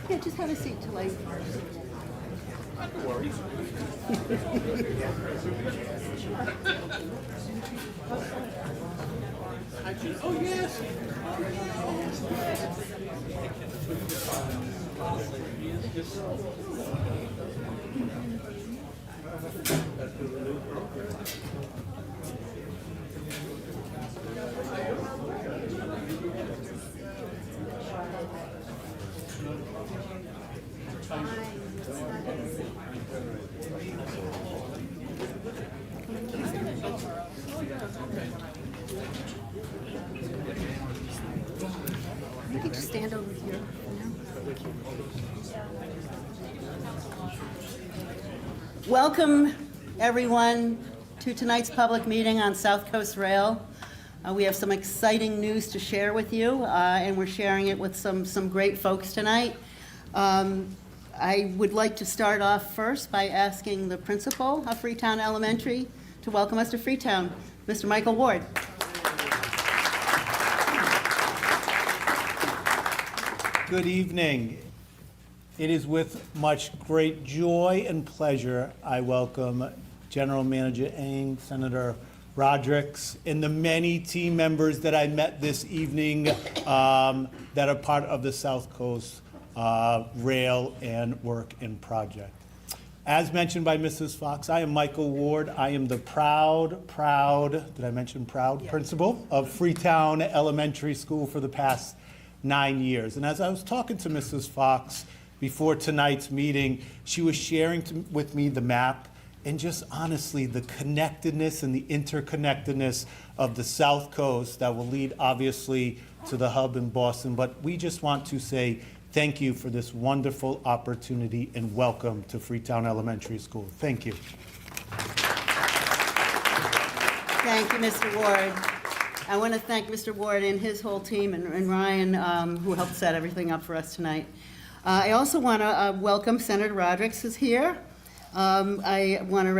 Yeah, just have a seat till I... No worries. Oh, yes. You can just stand over here. Welcome, everyone, to tonight's public meeting on SouthCoast Rail. We have some exciting news to share with you, and we're sharing it with some great folks tonight. I would like to start off first by asking the principal of Freetown Elementary to welcome us to Freetown, Mr. Michael Ward. Good evening. It is with much great joy and pleasure I welcome General Manager Eng, Senator Rodrigues, and the many team members that I met this evening that are part of the South Coast Rail and Work in Project. As mentioned by Mrs. Fox, I am Michael Ward. I am the proud, did I mention proud? Yeah. Principal of Freetown Elementary School for the past 9 years. And as I was talking to Mrs. Fox before tonight's meeting, she was sharing with me the map and just honestly the connectedness and the interconnectedness of the South Coast that will lead obviously to the hub in Boston. But we just want to say thank you for this wonderful opportunity and welcome to Freetown Elementary School. Thank you. Thank you, Mr. Ward. I want to thank Mr. Ward and his whole team and Ryan, who helped set everything up for us tonight. I also want to welcome Senator Rodrigues is here. I want to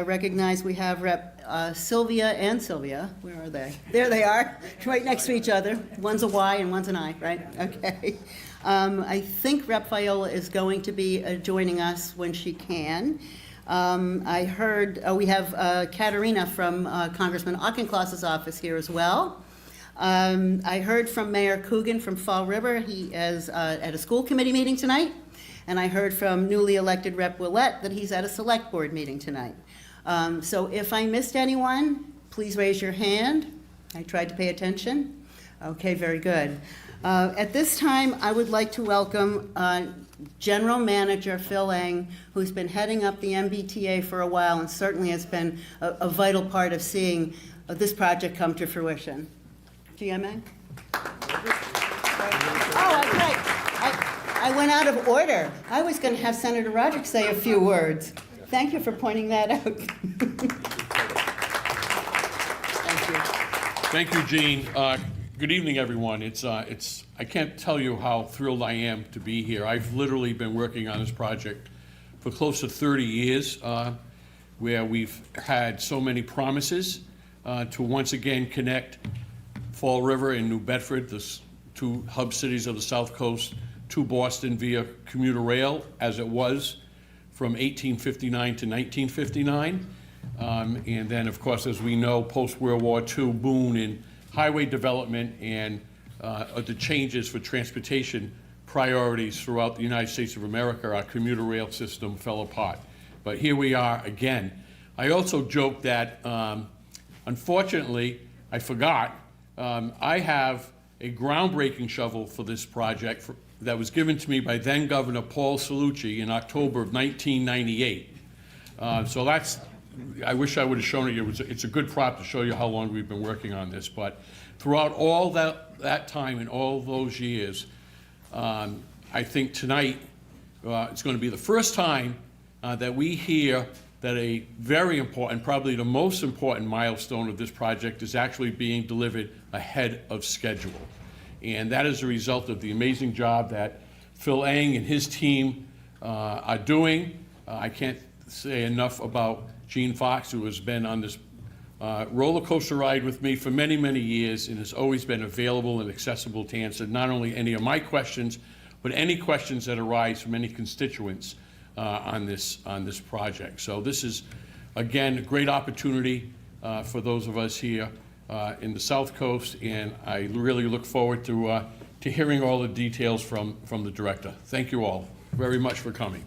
recognize we have Rep. Sylvia and Sylvia. Where are they? There they are, right next to each other. One's a Y and one's an I, right? Okay. I think Rep. Viola is going to be joining us when she can. I heard we have Katerina from Congressman Auchincloss's office here as well. I heard from Mayor Coogan from Fall River. He is at a school committee meeting tonight. And I heard from newly elected Rep. Willett that he's at a select board meeting tonight. So if I missed anyone, please raise your hand. I tried to pay attention. Okay, very good. At this time, I would like to welcome General Manager Phil Eng, who's been heading up the MBTA for a while and certainly has been a vital part of seeing this project come to fruition. GM Eng? Oh, that's right. I went out of order. I was going to have Senator Rodrigues say a few words. Thank you for pointing that out. Thank you. Thank you, Jean. Good evening, everyone. I can't tell you how thrilled I am to be here. I've literally been working on this project for close to 30 years, where we've had so many promises to once again connect Fall River and New Bedford, the two hub cities of the South Coast, to Boston via commuter rail, as it was from 1859 to 1959. And then, of course, as we know, post-World War II boom in highway development and the changes for transportation priorities throughout the United States of America, our commuter rail system fell apart. But here we are again. I also joked that, unfortunately, I forgot, I have a groundbreaking shovel for this project that was given to me by then Governor Paul Cellucci in October of 1998. So that's, I wish I would have shown it you. It's a good prop to show you how long we've been working on this. But throughout all that time and all those years, I think tonight it's going to be the first time that we hear that a very important, probably the most important milestone of this project is actually being delivered ahead of schedule. And that is a result of the amazing job that Phil Eng and his team are doing. I can't say enough about Gene Fox, who has been on this roller coaster ride with me for many, many years and has always been available and accessible to answer not only any of my questions, but any questions that arise from any constituents on this project. So this is, again, a great opportunity for those of us here in the South Coast, and I really look forward to hearing all the details from the director. Thank you all very much for coming.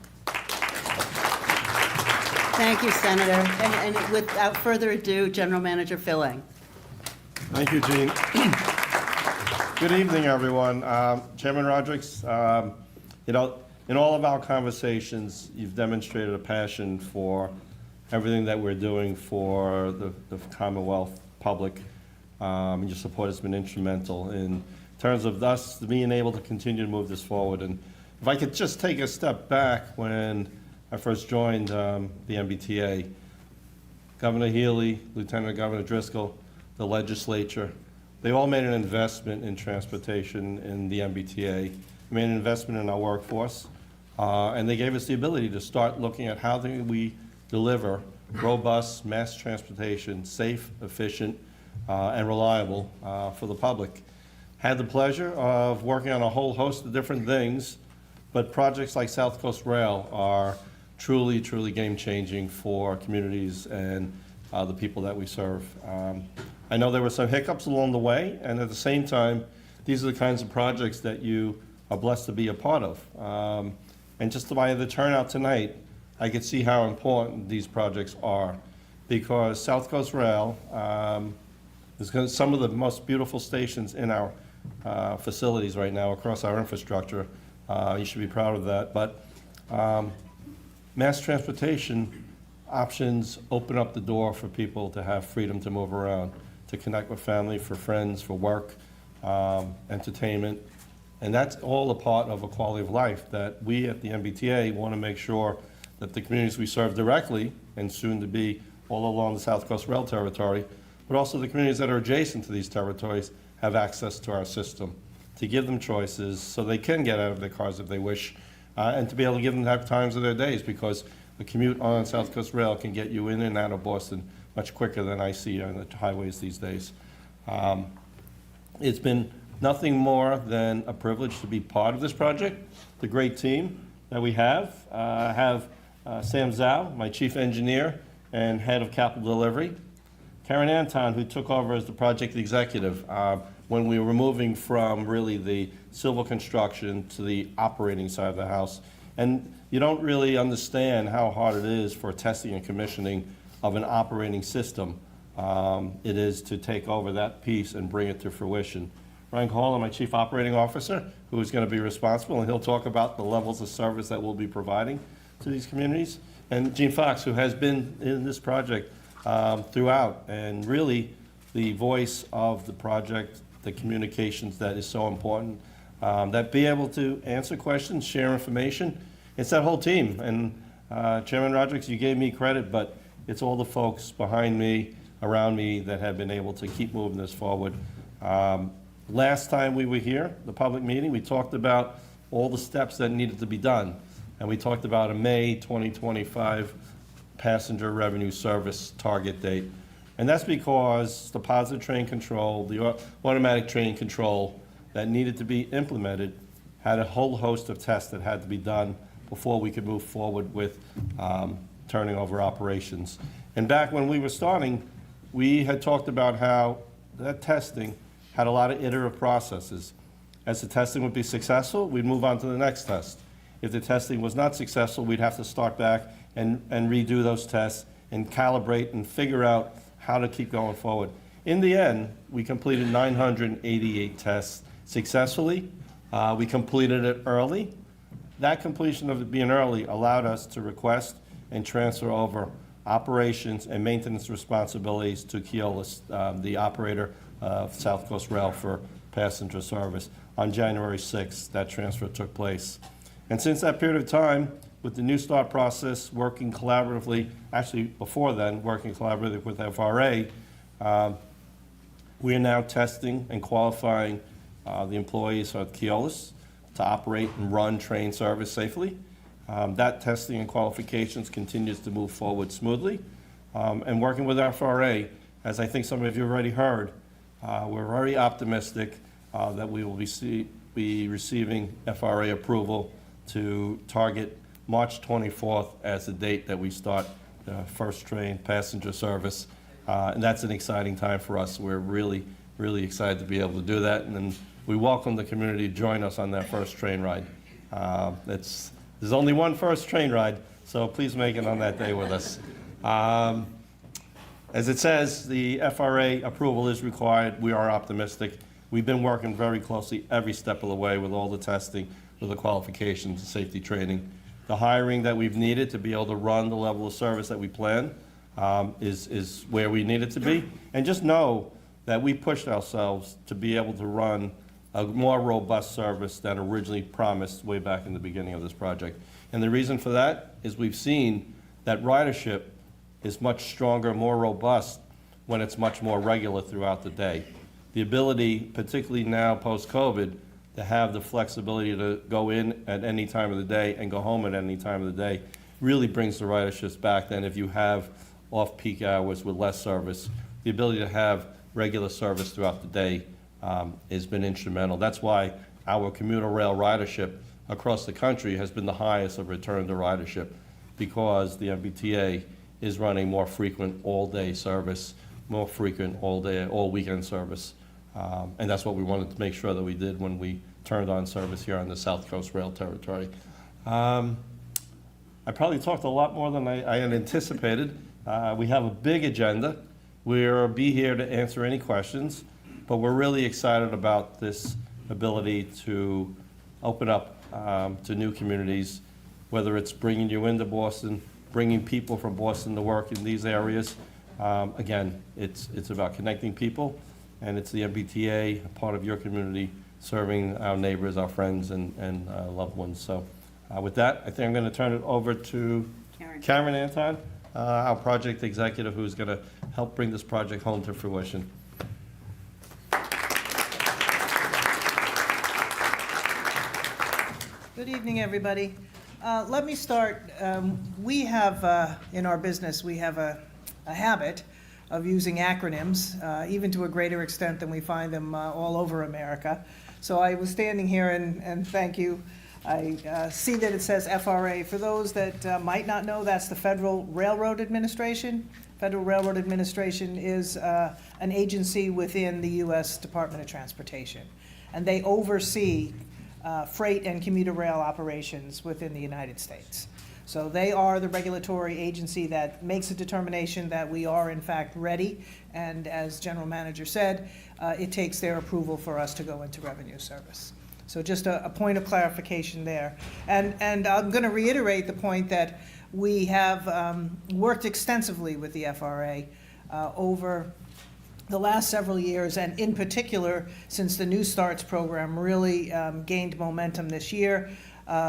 Thank you, Senator. And without further ado, General Manager Filling. Thank you, Gene. Good evening, everyone. Chairman Rodrick, in all of our conversations, you've demonstrated a passion for everything that we're doing for the Commonwealth public. And your support has been instrumental in terms of us being able to continue to move this forward. And if I could just take a step back, when I first joined the MBTA, Governor Healy, Lieutenant Governor Driscoll, the legislature, they all made an investment in transportation in the MBTA, made an investment in our workforce, and they gave us the ability to start looking at how we deliver robust mass transportation, safe, efficient, and reliable for the public. Had the pleasure of working on a whole host of different things, but projects like SouthCoast Rail are truly, truly game-changing for communities and the people that we serve. I know there were some hiccups along the way, and at the same time, these are the kinds of projects that you are blessed to be a part of. And just by the turnout tonight, I could see how important these projects are, because SouthCoast Rail is some of the most beautiful stations in our facilities right now across our infrastructure. You should be proud of that. But mass transportation options open up the door for people to have freedom to move around, to connect with family, for friends, for work, entertainment. And that's all a part of a quality of life that we at the MBTA want to make sure that the communities we serve directly, and soon to be all along the SouthCoast Rail territory, but also the communities that are adjacent to these territories, have access to our system, to give them choices so they can get out of their cars if they wish, and to be able to give them have times of their days, because the commute on SouthCoast Rail can get you in and out of Boston much quicker than I see on the highways these days. It's been nothing more than a privilege to be part of this project. The great team that we have Sam Zhao, my chief engineer and head of capital delivery. Karen Anton, who took over as the project executive when we were moving from really the civil construction to the operating side of the house. And you don't really understand how hard it is for testing and commissioning of an operating system. It is to take over that piece and bring it to fruition. Ryan Cahola, my chief operating officer, who is going to be responsible, and he'll talk about the levels of service that we'll be providing to these communities. And Gene Fox, who has been in this project throughout, and really the voice of the project, the communications that is so important, that be able to answer questions, share information. It's that whole team. And Chairman Rodrick, you gave me credit, but it's all the folks behind me, around me, that have been able to keep moving this forward. Last time we were here, the public meeting, we talked about all the steps that needed to be done. And we talked about a May 2025 passenger revenue service target date. And that's because the positive train control, the automatic train control that needed to be implemented had a whole host of tests that had to be done before we could move forward with turning over operations. And back when we were starting, we had talked about how that testing had a lot of iterative processes. As the testing would be successful, we'd move on to the next test. If the testing was not successful, we'd have to start back and redo those tests and calibrate and figure out how to keep going forward. In the end, we completed 988 tests successfully. We completed it early. That completion of it being early allowed us to request and transfer over operations and maintenance responsibilities to Keolis, the operator of SouthCoast Rail for passenger service. On January 6th, that transfer took place. And since that period of time, with the New Start process, working collaboratively, actually before then, working collaboratively with FRA, we are now testing and qualifying the employees of Keolis to operate and run train service safely. That testing and qualifications continues to move forward smoothly. And working with FRA, as I think some of you have already heard, we're very optimistic that we will be receiving FRA approval to target March 24th as the date that we start the first train passenger service. And that's an exciting time for us. We're really, really excited to be able to do that. And then we welcome the community to join us on that first train ride. There's only one first train ride, so please make it on that day with us. As it says, the FRA approval is required. We are optimistic. We've been working very closely every step of the way with all the testing, with the qualifications, the safety training. The hiring that we've needed to be able to run the level of service that we plan is where we need it to be. And just know that we pushed ourselves to be able to run a more robust service than originally promised way back in the beginning of this project. And the reason for that is we've seen that ridership is much stronger, more robust when it's much more regular throughout the day. The ability, particularly now post-COVID, to have the flexibility to go in at any time of the day and go home at any time of the day really brings the riderships back than if you have off-peak hours with less service. The ability to have regular service throughout the day has been instrumental. That's why our commuter rail ridership across the country has been the highest of return to ridership, because the MBTA is running more frequent all-day service, more frequent all-day, all-weekend service. And that's what we wanted to make sure that we did when we turned on service here on the SouthCoast Rail territory. I probably talked a lot more than I had anticipated. We have a big agenda. We'll be here to answer any questions, but we're really excited about this ability to open up to new communities, whether it's bringing you into Boston, bringing people from Boston to work in these areas. Again, it's about connecting people, and it's the MBTA, a part of your community, serving our neighbors, our friends, and loved ones. So with that, I think I'm going to turn it over to Karen Anton, our project executive, who's going to help bring this project home to fruition. Good evening, everybody. Let me start. We have, in our business, we have a habit of using acronyms, even to a greater extent than we find them all over America. So I was standing here, and thank you. I see that it says FRA. For those that might not know, that's the Federal Railroad Administration. Federal Railroad Administration is an agency within the U.S. Department of Transportation, and they oversee freight and commuter rail operations within the United States. So they are the regulatory agency that makes a determination that we are in fact ready, and as General Manager said, it takes their approval for us to go into revenue service. So just a point of clarification there. And I'm going to reiterate the point that we have worked extensively with the FRA over the last several years, and in particular, since the New Starts program really gained momentum this year.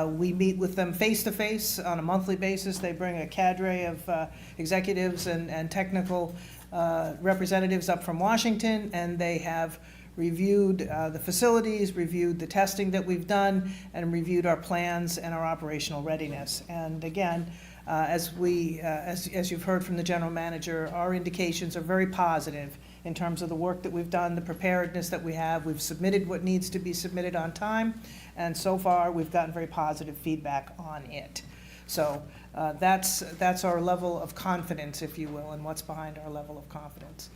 We meet with them face-to-face on a monthly basis. They bring a cadre of executives and technical representatives up from Washington, and they have reviewed the facilities, reviewed the testing that we've done, and reviewed our plans and our operational readiness. And again, as you've heard from the General Manager, our indications are very positive in terms of the work that we've done, the preparedness that we have. We've submitted what needs to be submitted on time, and so far we've gotten very positive feedback on it. So that's our level of confidence, if you will, and what's behind our level of confidence.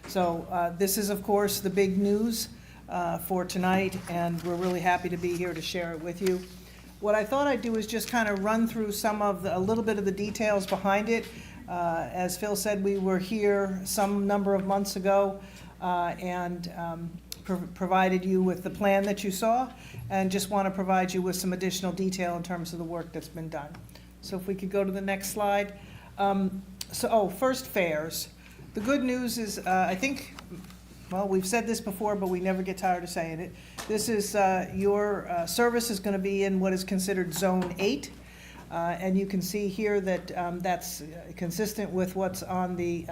So this is, of course, the big news for tonight, and we're really happy to be here to share it with you. What I thought I'd do is just kind of run through a little bit of the details behind it. As Phil said, we were here some number of months ago and provided you with the plan that you saw, and just want to provide you with some additional detail in terms of the work that's been done. So if we could go to the next slide. First, fares. The good news is, I think, well, we've said this before, but we never get tired of saying it. This is, your service is going to be in what is considered Zone 8. And you can see here that that's consistent with what's on the,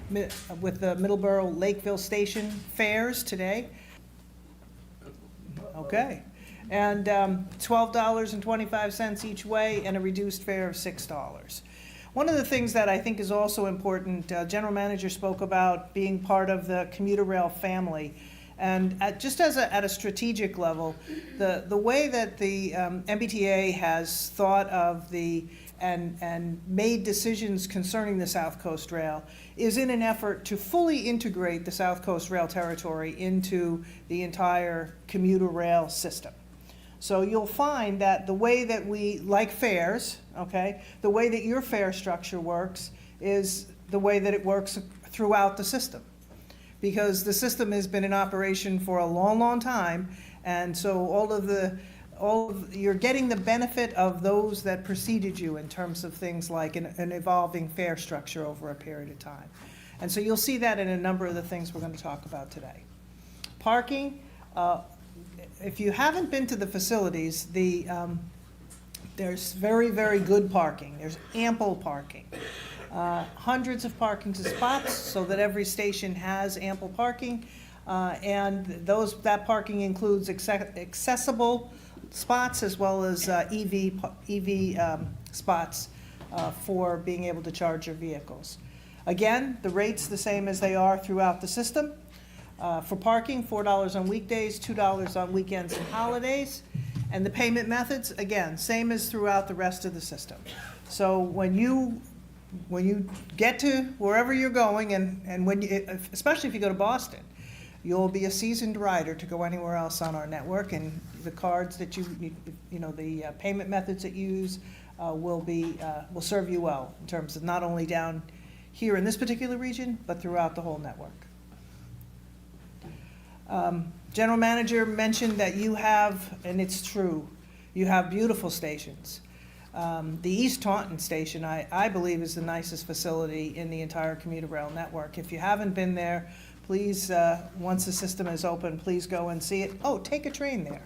with the Middleborough Lakeville Station fares today. Okay. And $12.25 each way, and a reduced fare of $6. One of the things that I think is also important, General Manager spoke about being part of the commuter rail family. And just at a strategic level, the way that the MBTA has thought of and made decisions concerning the South Coast Rail is in an effort to fully integrate the South Coast Rail territory into the entire commuter rail system. So you'll find that the way that we, like fares, okay, the way that your fare structure works is the way that it works throughout the system. Because the system has been in operation for a long, long time, and so you're getting the benefit of those that preceded you in terms of things like an evolving fare structure over a period of time. And so you'll see that in a number of the things we're going to talk about today. Parking, if you haven't been to the facilities, there's very, very good parking. There's ample parking. Hundreds of parking spots so that every station has ample parking. And that parking includes accessible spots as well as EV spots for being able to charge your vehicles. Again, the rate's the same as they are throughout the system. For parking, $4 on weekdays, $2 on weekends and holidays. And the payment methods, again, same as throughout the rest of the system. So when you get to wherever you're going, and especially if you go to Boston, you'll be a seasoned rider to go anywhere else on our network, and the cards that the payment methods that you use will serve you well in terms of not only down here in this particular region, but throughout the whole network. General Manager mentioned that you have, and it's true, you have beautiful stations. The East Taunton station, I believe, is the nicest facility in the entire commuter rail network. If you haven't been there, please, once the system is open, please go and see it. Oh, take a train there.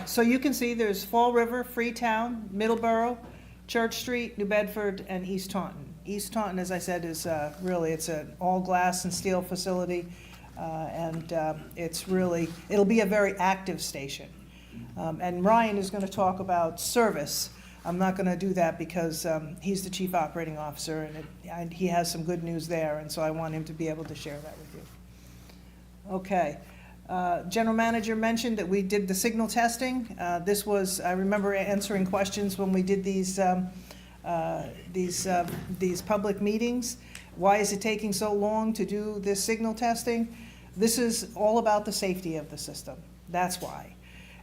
So you can see there's Fall River, Freetown, Middleborough, Church Street, New Bedford, and East Taunton. East Taunton, as I said, is really, it's an all glass and steel facility, and it'll be a very active station. And Ryan is going to talk about service. I'm not going to do that because he's the Chief Operating Officer, and he has some good news there, and so I want him to be able to share that with you. Okay. General Manager mentioned that we did the signal testing. I remember answering questions when we did these public meetings. Why is it taking so long to do this signal testing? This is all about the safety of the system. That's why.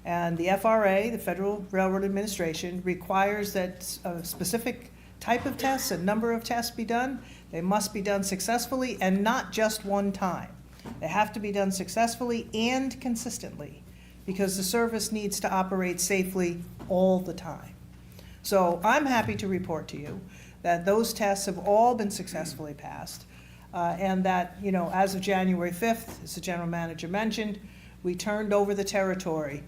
And the FRA, the Federal Railroad Administration, requires that a specific type of tests, a number of tests be done. They must be done successfully and not just one time. They have to be done successfully and consistently because the service needs to operate safely all the time. So I'm happy to report to you that those tests have all been successfully passed, and that, as of January 5th, as the General Manager mentioned, we turned over the territory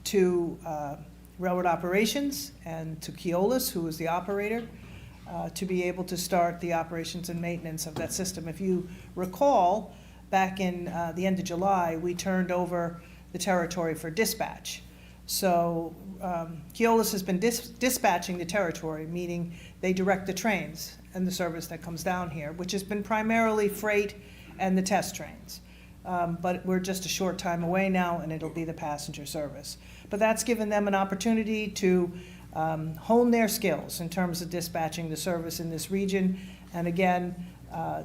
to Railroad Operations and to Keolis, who was the operator, to be able to start the operations and maintenance of that system. If you recall, back in the end of July, we turned over the territory for dispatch. So Keolis has been dispatching the territory, meaning they direct the trains and the service that comes down here, which has been primarily freight and the test trains. But we're just a short time away now, and it'll be the passenger service. But that's given them an opportunity to hone their skills in terms of dispatching the service in this region. And again,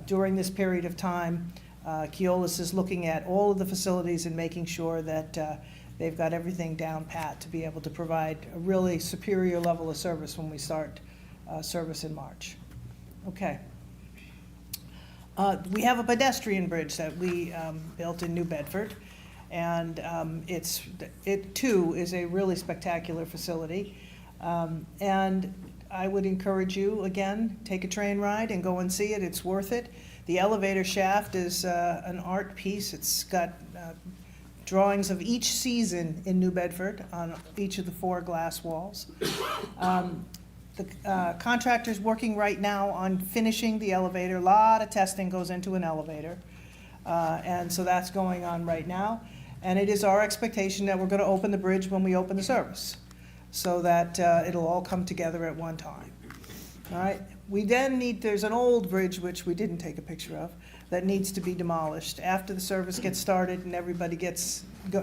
during this period of time, Keolis is looking at all of the facilities and making sure that they've got everything down pat to be able to provide a really superior level of service when we start service in March. Okay. We have a pedestrian bridge that we built in New Bedford, and it too is a really spectacular facility. And I would encourage you, again, take a train ride and go and see it. It's worth it. The elevator shaft is an art piece. It's got drawings of each season in New Bedford on each of the 4 glass walls. The contractor's working right now on finishing the elevator. A lot of testing goes into an elevator. And so that's going on right now. And it is our expectation that we're going to open the bridge when we open the service, so that it'll all come together at one time. All right. We then there's an old bridge which we didn't take a picture of, that needs to be demolished. After the service gets started and everybody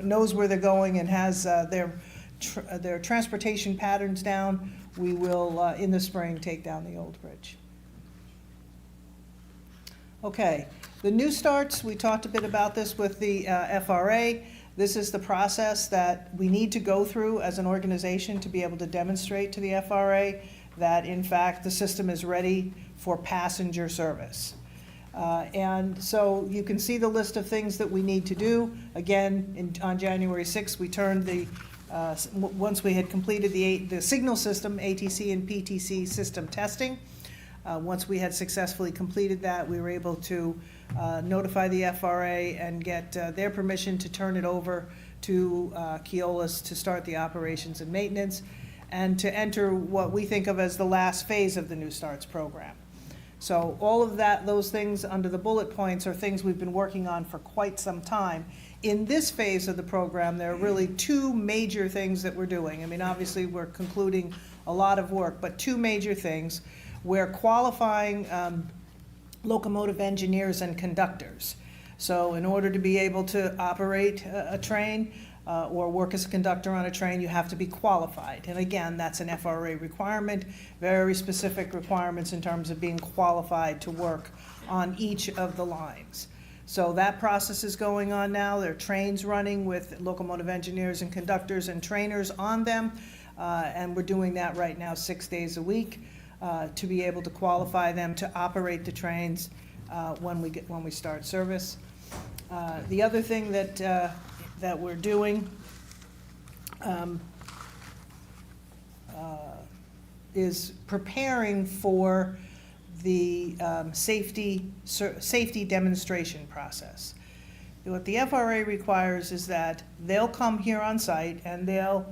knows where they're going and has their transportation patterns down, we will, in the spring, take down the old bridge. Okay, the new starts, we talked a bit about this with the FRA. This is the process that we need to go through as an organization to be able to demonstrate to the FRA that, in fact, the system is ready for passenger service. And so you can see the list of things that we need to do. Again, on January 6th, we turned once we had completed the signal system, ATC and PTC system testing. Once we had successfully completed that, we were able to notify the FRA and get their permission to turn it over to Keolis to start the operations and maintenance and to enter what we think of as the last phase of the New Starts program. So all of those things under the bullet points are things we've been working on for quite some time. In this phase of the program, there are really two major things that we're doing. I mean, obviously, we're concluding a lot of work, but two major things. We're qualifying locomotive engineers and conductors. So in order to be able to operate a train or work as a conductor on a train, you have to be qualified. And again, that's an FRA requirement, very specific requirements in terms of being qualified to work on each of the lines. So that process is going on now. There are trains running with locomotive engineers and conductors and trainers on them. And we're doing that right now 6 days a week to be able to qualify them to operate the trains when we start service. The other thing that we're doing is preparing for the safety demonstration process. What the FRA requires is that they'll come here on site and they'll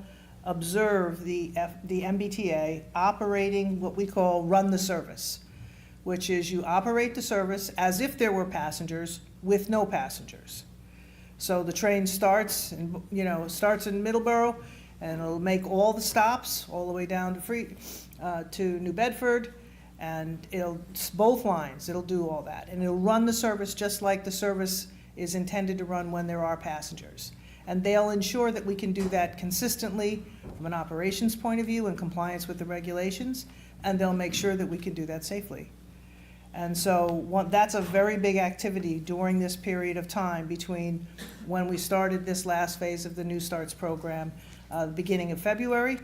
observe the MBTA operating what we call run the service, which is you operate the service as if there were passengers with no passengers. So the train starts in Middleborough, and it'll make all the stops all the way down to New Bedford, and both lines, it'll do all that. And it'll run the service just like the service is intended to run when there are passengers. And they'll ensure that we can do that consistently from an operations point of view in compliance with the regulations, and they'll make sure that we can do that safely. And so that's a very big activity during this period of time between when we started this last phase of the New Starts program, the beginning of January,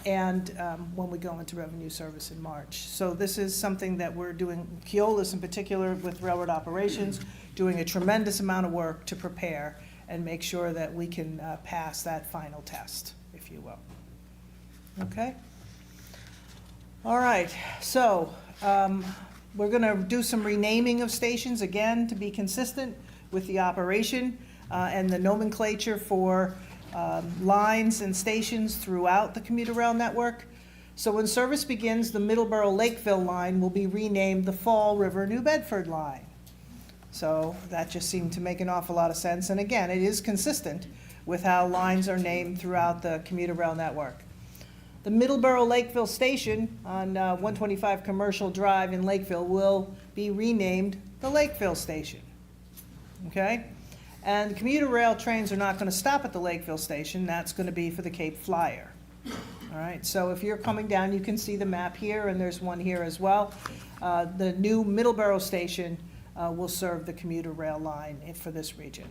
and when we go into revenue service in March. So this is something that we're doing, Keolis in particular with railroad operations, doing a tremendous amount of work to prepare and make sure that we can pass that final test, if you will. Okay? All right, so we're going to do some renaming of stations, again, to be consistent with the operation and the nomenclature for lines and stations throughout the commuter rail network. So when service begins, the Middleborough-Lakeville line will be renamed the Fall River-New Bedford line. So that just seemed to make an awful lot of sense. And again, it is consistent with how lines are named throughout the commuter rail network. The Middleborough-Lakeville station on 125 Commercial Drive in Lakeville will be renamed the Lakeville station. Okay? And commuter rail trains are not going to stop at the Lakeville station. That's going to be for the Cape Flyer. All right, so if you're coming down, you can see the map here, and there's one here as well. The new Middleborough station will serve the commuter rail line for this region.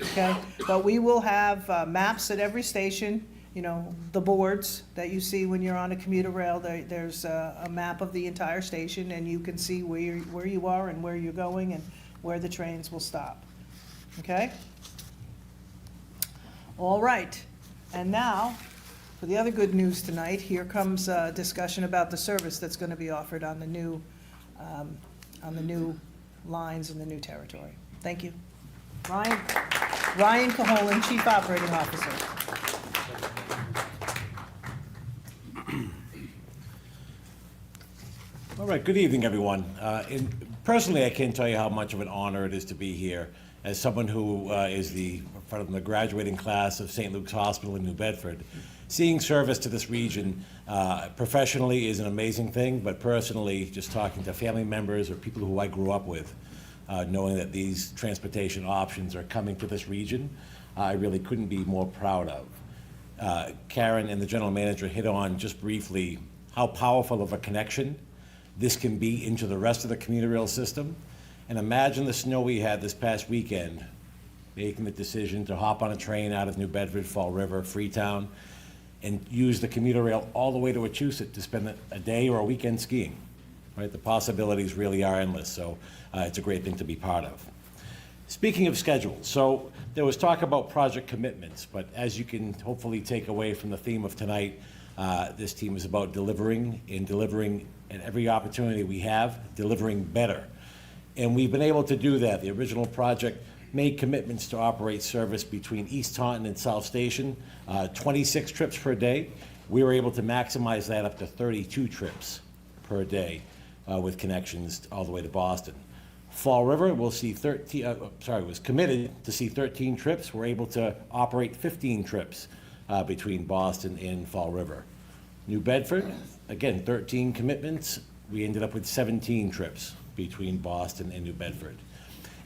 Okay? But we will have maps at every station. You know, the boards that you see when you're on a commuter rail, there's a map of the entire station, and you can see where you are and where you're going and where the trains will stop. Okay? All right. And now, for the other good news tonight, here comes a discussion about the service that's going to be offered on the new lines in the new territory. Thank you. Ryan Caholen, Chief Operating Officer. All right, good evening, everyone. Personally, I can't tell you how much of an honor it is to be here as someone who is from the graduating class of St. Luke's Hospital in New Bedford. seeing service to this region professionally is an amazing thing, but personally, just talking to family members or people who I grew up with, knowing that these transportation options are coming to this region, I really couldn't be more proud of. Karen and the general manager hit on just briefly how powerful of a connection this can be into the rest of the commuter rail system. And imagine the snow we had this past weekend, making the decision to hop on a train out of New Bedford, Fall River, Freetown, and use the commuter rail all the way to Wachusett to spend a day or a weekend skiing. Right? The possibilities really are endless, so it's a great thing to be part of. Speaking of schedules, so there was talk about project commitments, but as you can hopefully take away from the theme of tonight, this team is about delivering at every opportunity we have, delivering better. And we've been able to do that. The original project made commitments to operate service between East Taunton and South Station, 26 trips per day. We were able to maximize that up to 32 trips per day with connections all the way to Boston. Fall River will see was committed to see 13 trips. We're able to operate 15 trips between Boston and Fall River. New Bedford, again, 13 commitments. We ended up with 17 trips between Boston and New Bedford.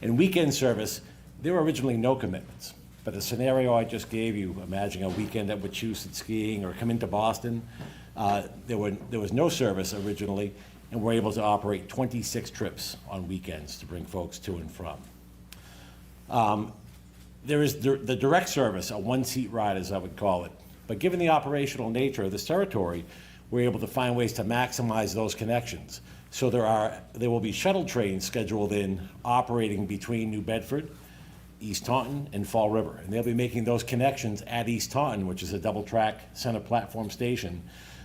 In weekend service, there were originally no commitments, but the scenario I just gave you, imagine a weekend at Wachusett skiing or come into Boston, there was no service originally, and we're able to operate 26 trips on weekends to bring folks to and from. There is the direct service, a one-seat ride as I would call it. But given the operational nature of this territory, we're able to find ways to maximize those connections. So there will be shuttle trains scheduled in operating between New Bedford, East Taunton, and Fall River. And they'll be making those connections at East Taunton, which is a double-track center platform station,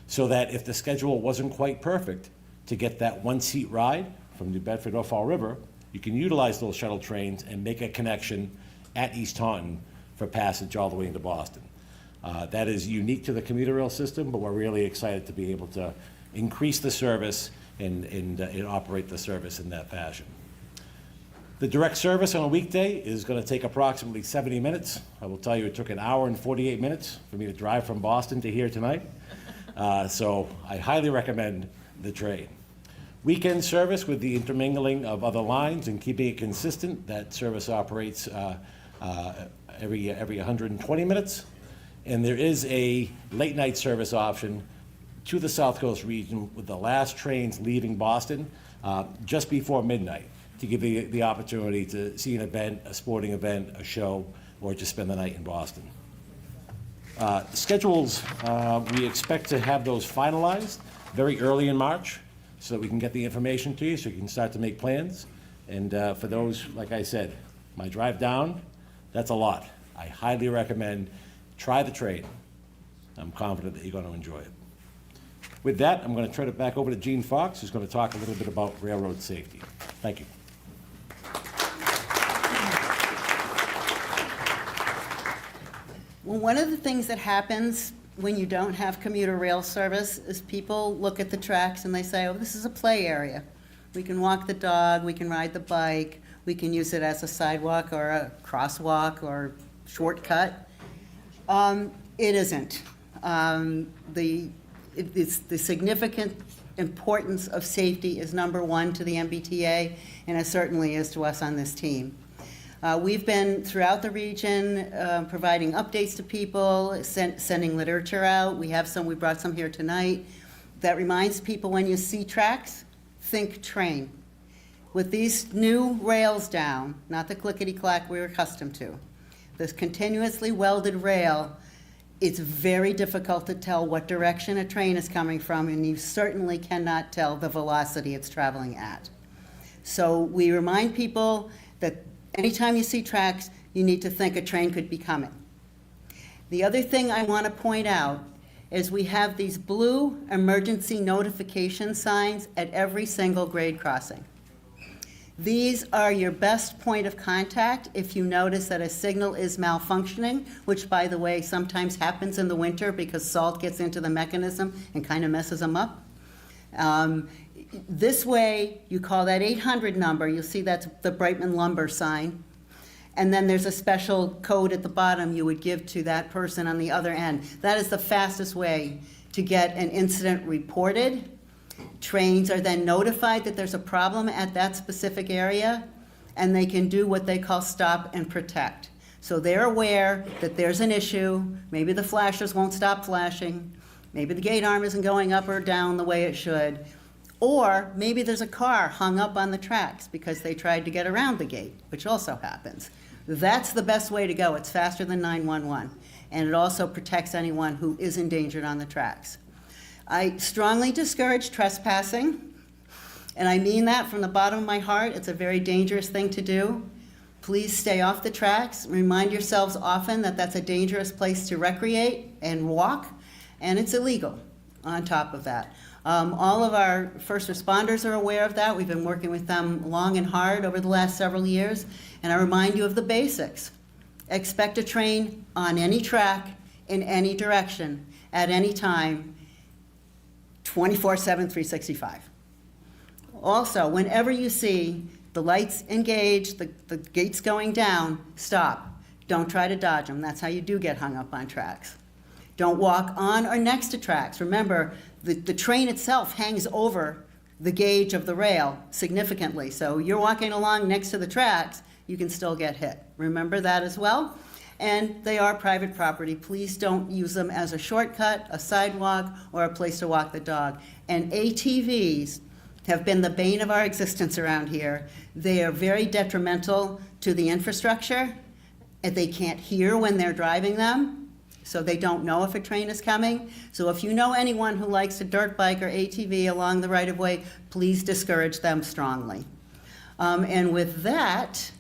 so that if the schedule wasn't quite perfect to get that one-seat ride from New Bedford or Fall River, you can utilize those shuttle trains and make a connection at East Taunton for passage all the way into Boston. That is unique to the commuter rail system, but we're really excited to be able to increase the service and operate the service in that fashion. The direct service on a weekday is going to take approximately 70 minutes. I will tell you it took an hour and 48 minutes for me to drive from Boston to here tonight. So I highly recommend the train. Weekend service with the intermingling of other lines and keeping it consistent, that service operates every 120 minutes. And there is a late night service option to the South Coast region with the last trains leaving Boston just before midnight to give you the opportunity to see an event, a sporting event, a show, or just spend the night in Boston. The schedules, we expect to have those finalized very early in March so that we can get the information to you so you can start to make plans. And for those, like I said, my drive down, that's a lot. I highly recommend try the train. I'm confident that you're going to enjoy it. With that, I'm going to turn it back over to Gene Fox, who's going to talk a little bit about railroad safety. Thank you. Well, one of the things that happens when you don't have commuter rail service is people look at the tracks and they say, oh, this is a play area. We can walk the dog, we can ride the bike, we can use it as a sidewalk or a crosswalk or shortcut. It isn't. The significant importance of safety is number one to the MBTA, and it certainly is to us on this team. We've been throughout the region providing updates to people, sending literature out. We brought some here tonight that reminds people when you see tracks, think train. With these new rails down, not the clickety-clack we're accustomed to, this continuously welded rail, it's very difficult to tell what direction a train is coming from, and you certainly cannot tell the velocity it's traveling at. So we remind people that anytime you see tracks, you need to think a train could be coming. The other thing I want to point out is we have these blue emergency notification signs at every single grade crossing. These are your best point of contact if you notice that a signal is malfunctioning, which, by the way, sometimes happens in the winter because salt gets into the mechanism and kind of messes them up. This way, you call that 800 number. You'll see that's the Brightman Lumber sign. and then there's a special code at the bottom you would give to that person on the other end. That is the fastest way to get an incident reported. Trains are then notified that there's a problem at that specific area, and they can do what they call stop and protect. So they're aware that there's an issue, maybe the flashers won't stop flashing, maybe the gate arm isn't going up or down the way it should, or maybe there's a car hung up on the tracks because they tried to get around the gate, which also happens. That's the best way to go. It's faster than 911, and it also protects anyone who is endangered on the tracks. I strongly discourage trespassing, and I mean that from the bottom of my heart. It's a very dangerous thing to do. Please stay off the tracks. Remind yourselves often that that's a dangerous place to recreate and walk, and it's illegal on top of that. All of our first responders are aware of that. We've been working with them long and hard over the last several years, and I remind you of the basics. Expect a train on any track, in any direction, at any time, 24/7, 365. Also, whenever you see the lights engaged, the gates going down, stop. Don't try to dodge them. That's how you do get hung up on tracks. Don't walk on or next to tracks. Remember, the train itself hangs over the gauge of the rail significantly. So you're walking along next to the tracks, you can still get hit. Remember that as well. And they are private property. Please don't use them as a shortcut, a sidewalk, or a place to walk the dog. And ATVs have been the bane of our existence around here. They are very detrimental to the infrastructure, and they can't hear when they're driving them, so they don't know if a train is coming. So if you know anyone who likes a dirt bike or ATV along the right-of-way, please discourage them strongly. And with that,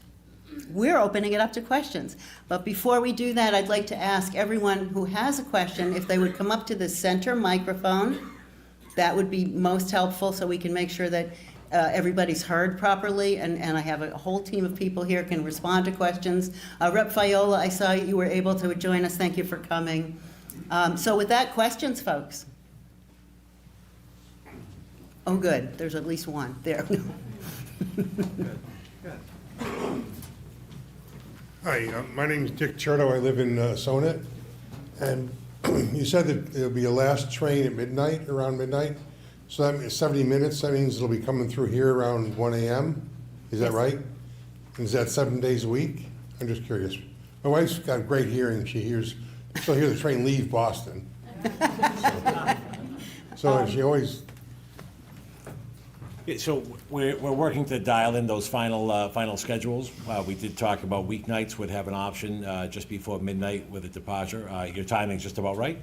we're opening it up to questions. But before we do that, I'd like to ask everyone who has a question if they would come up to the center microphone. That would be most helpful so we can make sure that everybody's heard properly, and I have a whole team of people here can respond to questions. Rep. Fiola, I saw you were able to join us. Thank you for coming. So with that, questions, folks? Oh, good. There's at least one. There. Hi, my name is Dick Cherto. I live in Sonnet. And you said that there'll be a last train at midnight, around midnight. So that means 70 minutes. That means it'll be coming through here around 1 a.m. Is that right? And is that 7 days a week? I'm just curious. My wife's got great hearing. She'll hear the train leave Boston. So she always. Yeah, so we're working to dial in those final schedules. We did talk about weeknights would have an option just before midnight with a departure. Your timing's just about right.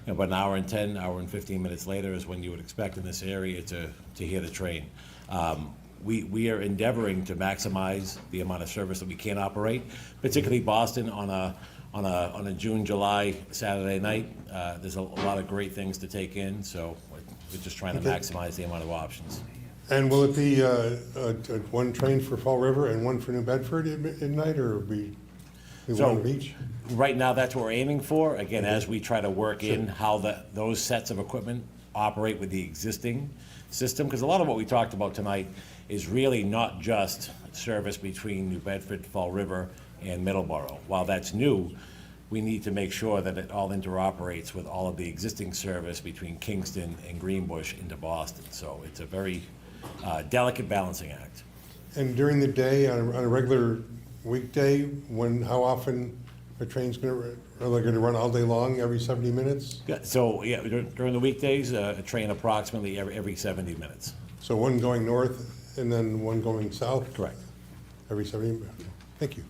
About an hour and 10, hour and 15 minutes later is when you would expect in this area to hear the train. We are endeavoring to maximize the amount of service that we can operate, particularly Boston on a June, July, Saturday night. There's a lot of great things to take in, so we're just trying to maximize the amount of options. And will it be one train for Fall River and one for New Bedford at midnight, or will it be one of each? Right now, that's what we're aiming for. Again, as we try to work in how those sets of equipment operate with the existing system, because a lot of what we talked about tonight is really not just service between New Bedford, Fall River, and Middleborough. While that's new, we need to make sure that it all interoperates with all of the existing service between Kingston and Greenbush into Boston. So it's a very delicate balancing act. And during the day, on a regular weekday, how often are they going to run all day long, every 70 minutes? Yeah, so yeah, during the weekdays, a train approximately every 70 minutes. So one going north and then one going south? Correct. Every 70 minutes? Thank you.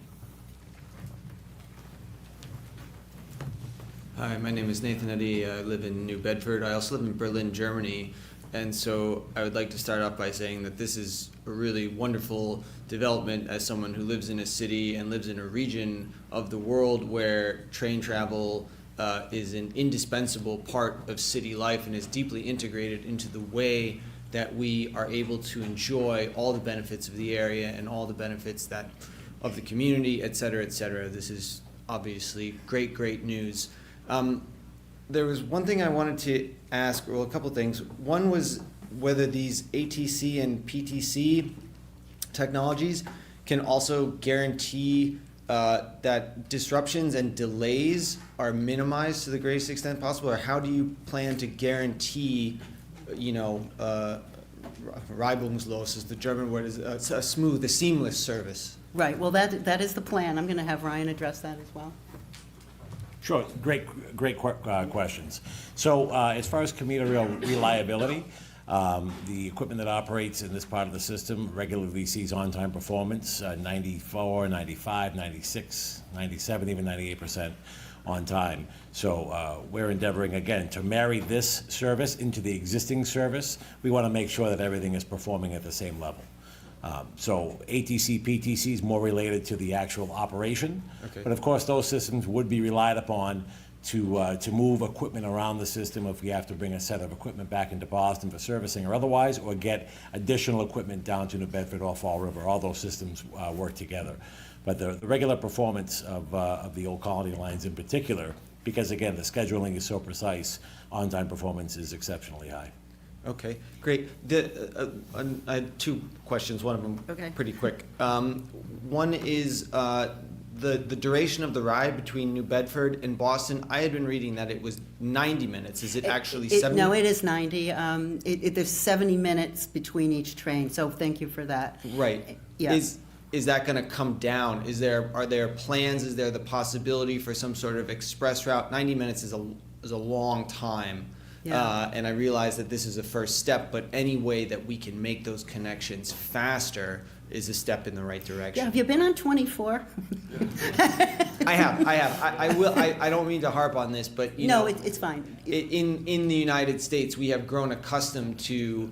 Hi, my name is Nathan Eddy. I live in New Bedford. I also live in Berlin, Germany. And so I would like to start off by saying that this is a really wonderful development as someone who lives in a city and lives in a region of the world where train travel is an indispensable part of city life and is deeply integrated into the way that we are able to enjoy all the benefits of the area and all the benefits of the community, et cetera, et cetera. This is obviously great news. There was one thing I wanted to ask, well, a couple things. One was whether these ATC and PTC technologies can also guarantee that disruptions and delays are minimized to the greatest extent possible, or how do you plan to guarantee, reibungslos is the German word, is a seamless service? Right, well, that is the plan. I'm going to have Ryan address that as well. Sure, great questions. So as far as commuter rail reliability, the equipment that operates in this part of the system regularly sees on-time performance, 94, 95, 96, 97, even 98% on time. So we're endeavoring, again, to marry this service into the existing service. We want to make sure that everything is performing at the same level. So ATC, PTC is more related to the actual operation. Okay. But of course, those systems would be relied upon to move equipment around the system if we have to bring a set of equipment back into Boston for servicing or otherwise, or get additional equipment down to New Bedford or Fall River. All those systems work together. But the regular performance of the Old Colony lines in particular, because again, the scheduling is so precise, on-time performance is exceptionally high. Okay, great. I had two questions, one of them Okay. pretty quick. One is the duration of the ride between New Bedford and Boston. I had been reading that it was 90 minutes. Is it actually 70? No, it is 90. There's 70 minutes between each train, so thank you for that. Right. Yeah. Is that going to come down? Are there plans? Is there the possibility for some sort of express route? 90 minutes is a long time. Yeah. And I realize that this is a first step, but any way that we can make those connections faster is a step in the right direction. Yeah, have you been on 24? I have. I will. I don't mean to harp on this, but No, it's fine. in the United States, we have grown accustomed to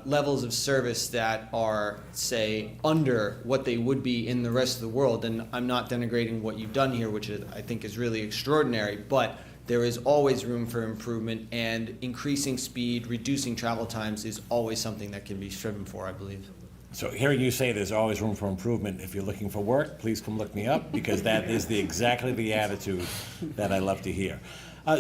levels of service that are, say, under what they would be in the rest of the world. And I'm not denigrating what you've done here, which I think is really extraordinary, but there is always room for improvement, and increasing speed, reducing travel times is always something that can be striven for, I believe. So hearing you say there's always room for improvement, if you're looking for work, please come look me up, because that is exactly the attitude that I love to hear.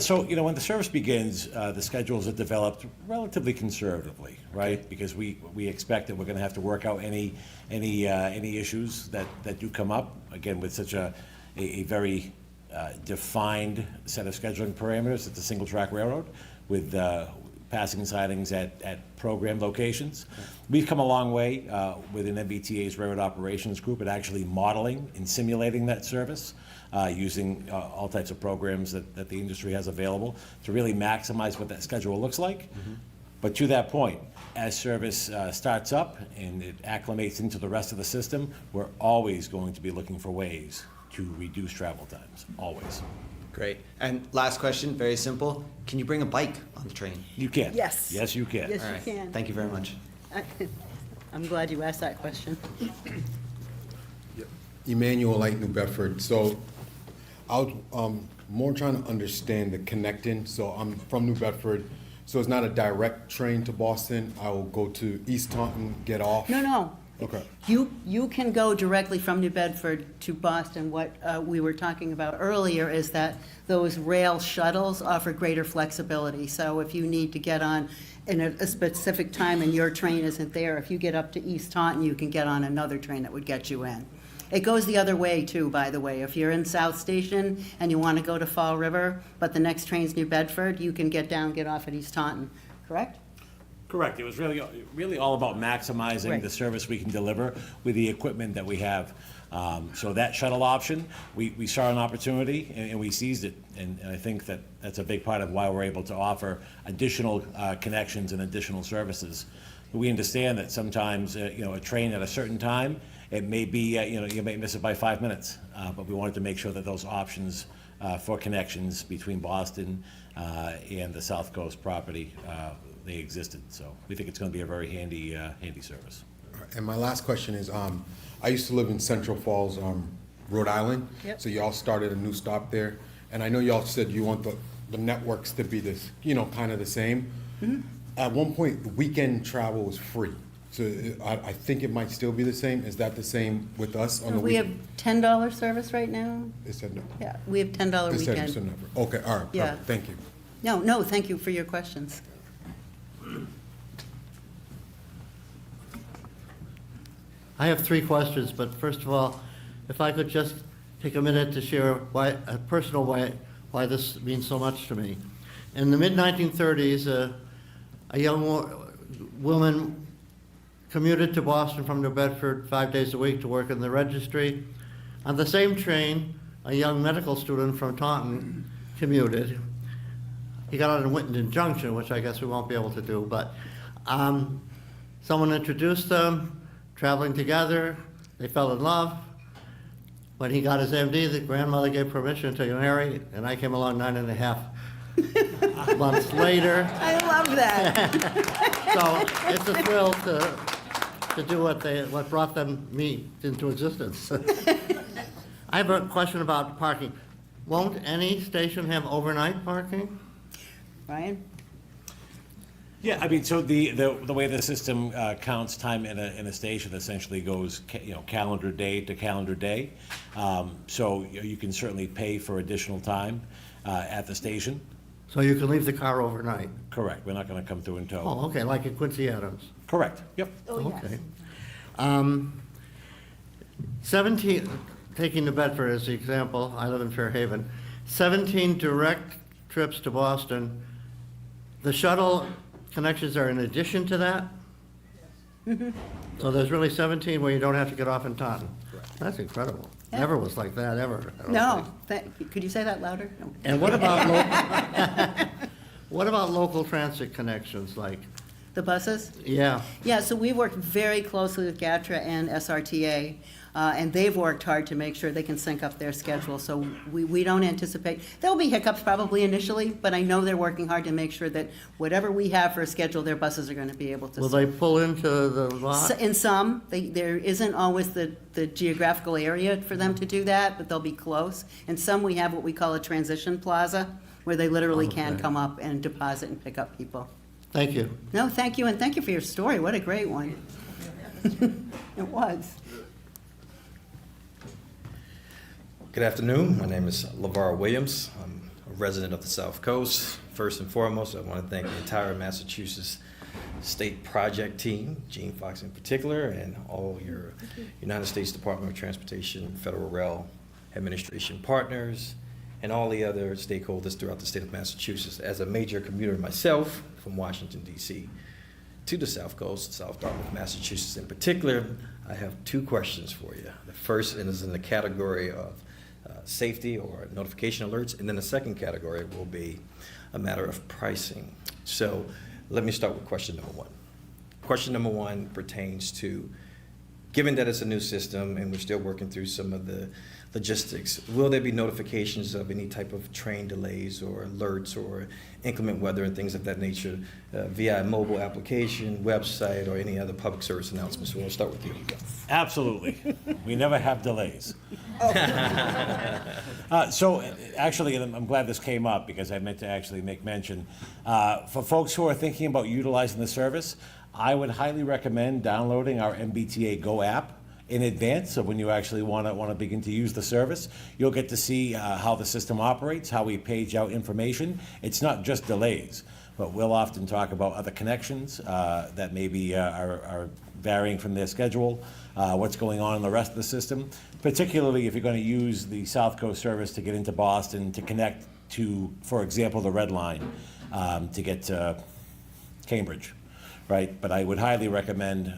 So when the service begins, the schedules are developed relatively conservatively, right? Because we expect that we're going to have to work out any issues that do come up, again, with such a very defined set of scheduling parameters. It's a single-track railroad with passing sidings at program locations. We've come a long way within MBTA's Railroad Operations Group at actually modeling and simulating that service using all types of programs that the industry has available to really maximize what that schedule looks like. Mm-hmm. But to that point, as service starts up and it acclimates into the rest of the system, we're always going to be looking for ways to reduce travel times, always. Great. And last question, very simple. Can you bring a bike on the train? You can. Yes. Yes, you can. Yes, All you right. can. Thank you very much. I'm glad you asked that question. Emmanuel Light, New Bedford. So I was more trying to understand the connecting. So I'm from New Bedford, so it's not a direct train to Boston. I will go to East Taunton, get off. No. Okay. You can go directly from New Bedford to Boston. What we were talking about earlier is that those rail shuttles offer greater flexibility. So if you need to get on in a specific time and your train isn't there, if you get up to East Taunton, you can get on another train that would get you in. It goes the other way too, by the way. If you're in South Station and you want to go to Fall River, but the next train's New Bedford, you can get off at East Taunton, correct? Correct. It was really all about maximizing Right. the service we can deliver with the equipment that we have. So that shuttle option, we saw an opportunity and we seized it. And I think that's a big part of why we're able to offer additional connections and additional services. We understand that sometimes, a train at a certain time, it may be, you may miss it by 5 minutes. But we wanted to make sure that those options for connections between Boston and the South Coast property, they existed. So we think it's going to be a very handy service. And my last question is, I used to live in Central Falls, Rhode Island. Yep. So y'all started a new stop there. And I know y'all said you want the networks to be this, kind of the same. Mm-hmm. At one point, the weekend travel was free. So I think it might still be the same. Is that the same with us on the We have weekend? $10 service right now. It said no. Yeah, we have $10 It said weekend. it's a number. Okay, all right, Yeah. perfect. Thank you. No, thank you for your questions. I have three questions, but first of all, if I could just take a minute to share a personal way, why this means so much to me. In the mid-1930s, a young woman commuted to Boston from New Bedford 5 days a week to work in the registry. On the same train, a young medical student from Taunton commuted. He got on in Whittington Junction, which I guess we won't be able to do, but someone introduced them, traveling together, they fell in love. When he got his MD, the grandmother gave permission to marry, and I came along 9.5 months later. I love that. So it's a thrill to do what brought me into existence. I have a question about parking. Won't any station have overnight parking? Ryan? Yeah, I mean, so the way the system counts time in a station essentially goes, calendar day to calendar day. So you can certainly pay for additional time at the station. So you can leave the car overnight? Correct. We're not going to come through and tow. Oh, okay, like at Quincy Adams. Correct. Yep. Oh, yes. Okay. 17, taking New Bedford as the example, I live in Fairhaven, 17 direct trips to Boston. The shuttle connections are in addition to that? So there's really 17 where you don't have to get off in Taunton. That's incredible. Yeah. Never was like that, ever. I don't No, think. could you say that louder? No. And what about what about local transit connections, like, The buses? yeah, Yeah, so we work very closely with GATRA and SRTA, and they've worked hard to make sure they can sync up their schedule. So we don't anticipate, there'll be hiccups probably initially, but I know they're working hard to make sure that whatever we have for a schedule, their buses are going to be able to. will they pull into the lot? In some, there isn't always the geographical area for them to do that, but they'll be close. In some, we have what we call a transition plaza, where they literally can Okay. come up and deposit and pick up people. Thank you. No, thank you, and thank you for your story. What a great one. It was. Good afternoon. My name is LeVar Williams. I'm a resident of the South Coast. First and foremost, I want to thank the entire Massachusetts State Project team, Gene Fox in particular, and all your United States Department of Transportation, Federal Rail Administration partners, and all the other stakeholders throughout the state of Massachusetts. As a major commuter myself from Washington, D.C. to the South Coast, South Dartmouth, Massachusetts in particular, I have two questions for you. The first is in the category of safety or notification alerts, and then the second category will be a matter of pricing. So let me start with question number one. Question number one pertains to, given that it's a new system and we're still working through some of the logistics, will there be notifications of any type of train delays or alerts or inclement weather and things of that nature via a mobile application, website, or any other public service announcements? So we'll start with you. Absolutely. We never have delays. So actually, and I'm glad this came up because I meant to actually make mention. For folks who are thinking about utilizing the service, I would highly recommend downloading our MBTA Go app in advance of when you actually want to begin to use the service. You'll get to see how the system operates, how we page out information. It's not just delays, but we'll often talk about other connections that maybe are varying from their schedule, what's going on in the rest of the system, particularly if you're going to use the South Coast service to get into Boston, to connect to, for example, the Red Line, to get to Cambridge. Right, but I would highly recommend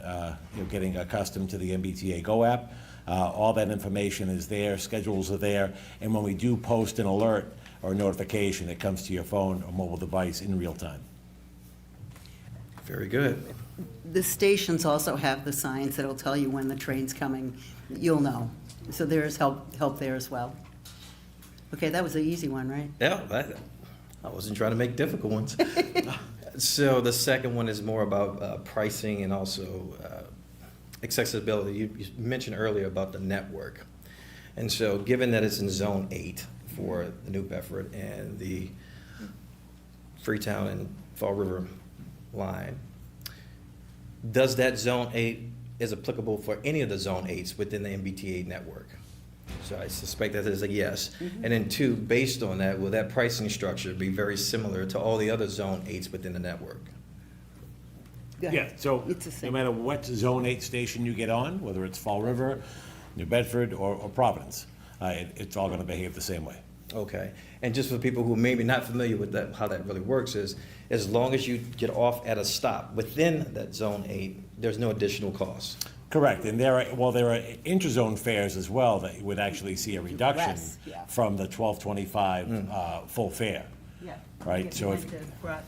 getting accustomed to the MBTA Go app. All that information is there, schedules are there, and when we do post an alert or notification, it comes to your phone or mobile device in real time. Very good. The stations also have the signs that'll tell you when the train's coming. You'll know. So there is help there as well. Okay, that was an easy one, right? Yeah, I wasn't trying to make difficult ones. So the second one is more about pricing and also accessibility. You mentioned earlier about the network. And so given that it's in Zone 8 for the New Bedford and the Freetown and Fall River line, does that Zone 8 is applicable for any of the Zone 8s within the MBTA network? So I suspect that is a yes. Mm-hmm. And then two, based on that, will that pricing structure be very similar to all the other Zone 8s within the network? Go ahead. Yeah, so It's the no same. matter what Zone 8 station you get on, whether it's Fall River, New Bedford, or Providence. It's all going to behave the same way. Okay, and just for people who may be not familiar with that, how that really works is, as long as you get off at a stop within that Zone 8, there's no additional cost. Correct, and there are interzone fares as well that you would actually see a reduction Less, yeah. from the $12.25 full fare. Yeah. Right, so if, Went to Groton.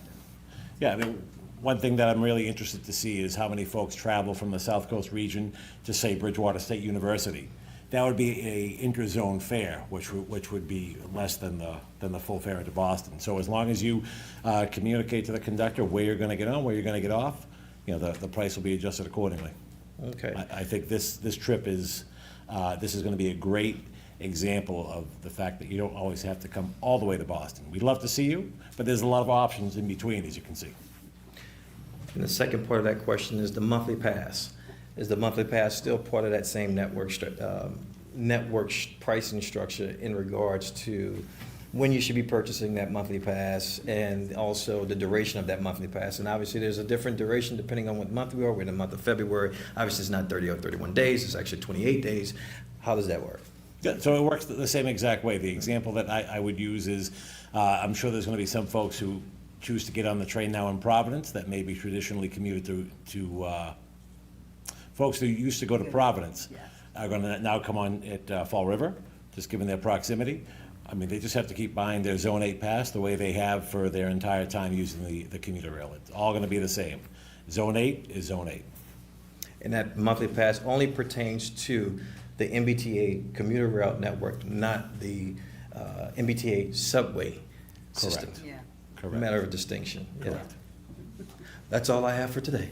yeah, I mean, one thing that I'm really interested to see is how many folks travel from the South Coast region to, say, Bridgewater State University. That would be a interzone fare, which would be less than the full fare to Boston. So as long as you communicate to the conductor where you're going to get on, where you're going to get off, the price will be adjusted accordingly. Okay. I think this trip is going to be a great example of the fact that you don't always have to come all the way to Boston. We'd love to see you, but there's a lot of options in between, as you can see. And the second part of that question is the monthly pass. Is the monthly pass still part of that same network pricing structure in regards to when you should be purchasing that monthly pass and also the duration of that monthly pass? And obviously there's a different duration depending on what month we are. We're in the month of February. Obviously it's not 30 or 31 days, it's actually 28 days. How does that work? Yeah, so it works the same exact way. The example that I would use is, I'm sure there's going to be some folks who choose to get on the train now in Providence that maybe traditionally commuted to folks who used to go to Providence are going to now come on at Fall River, just given their proximity. I mean, they just have to keep buying their Zone 8 pass the way they have for their entire time using the commuter rail. It's all going to be the same. Zone 8 is Zone 8. And that monthly pass only pertains to the MBTA commuter rail network, not the MBTA subway system. Correct. Yeah. Correct. Matter of distinction. Yeah. Correct. That's all I have for today.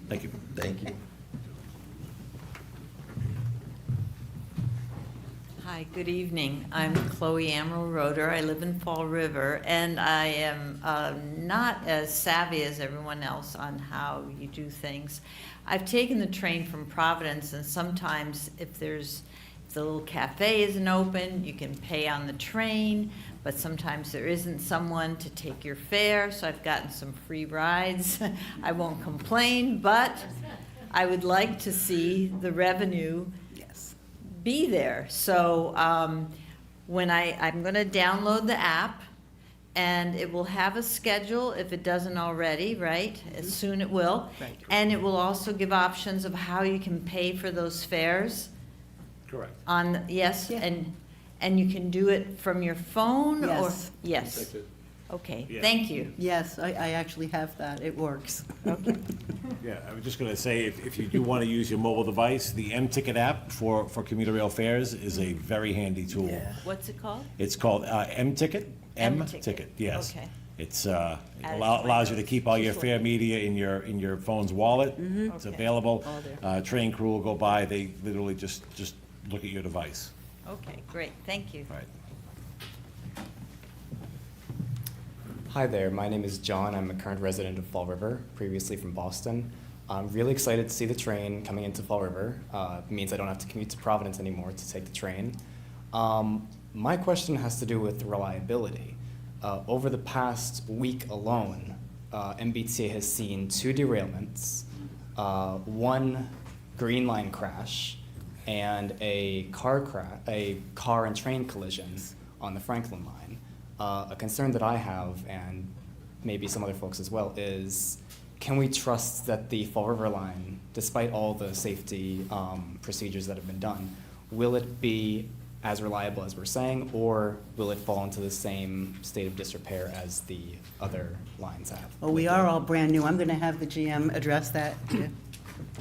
Thank you. Thank you. Hi, good evening. I'm Chloe Amaral Roeder. I live in Fall River, and I am not as savvy as everyone else on how you do things. I've taken the train from Providence, and sometimes if the little cafe isn't open, you can pay on the train, but sometimes there isn't someone to take your fare, so I've gotten some free rides. I won't complain, but I would like to see the revenue be there. So when I'm going to download the app, and it will have a schedule if it doesn't already, right? Soon it will. Right. And it will also give options of how you can pay for those fares. Correct. Yes, Yeah. and you can do it from your phone or? Yes. Yes. Okay, Yeah. thank you. Yes, I actually have that. It works. Okay. Yeah, I was just going to say, if you do want to use your mobile device, the M-Ticket app for commuter rail fares is a very handy tool. What's it called? It's called M-Ticket. M-Ticket. M-Ticket, yes. Okay. It's to my allows you to notes. keep all your fare media in your phone's wallet. It's Okay. available. All there. Train crew will go by. They literally just look at your device. Okay, great, thank you. All right. Hi there, my name is John. I'm a current resident of Fall River, previously from Boston. I'm really excited to see the train coming into Fall River. It means I don't have to commute to Providence anymore to take the train. My question has to do with reliability. Over the past week alone, MBTA has seen 2 derailments, 1 Green Line crash, and a car and train collision on the Franklin line. A concern that I have, and maybe some other folks as well, is can we trust that the Fall River line, despite all the safety procedures that have been done, will it be as reliable as we're saying, or will it fall into the same state of disrepair as the other lines have? Well, we are all brand new. I'm going to have the GM address that.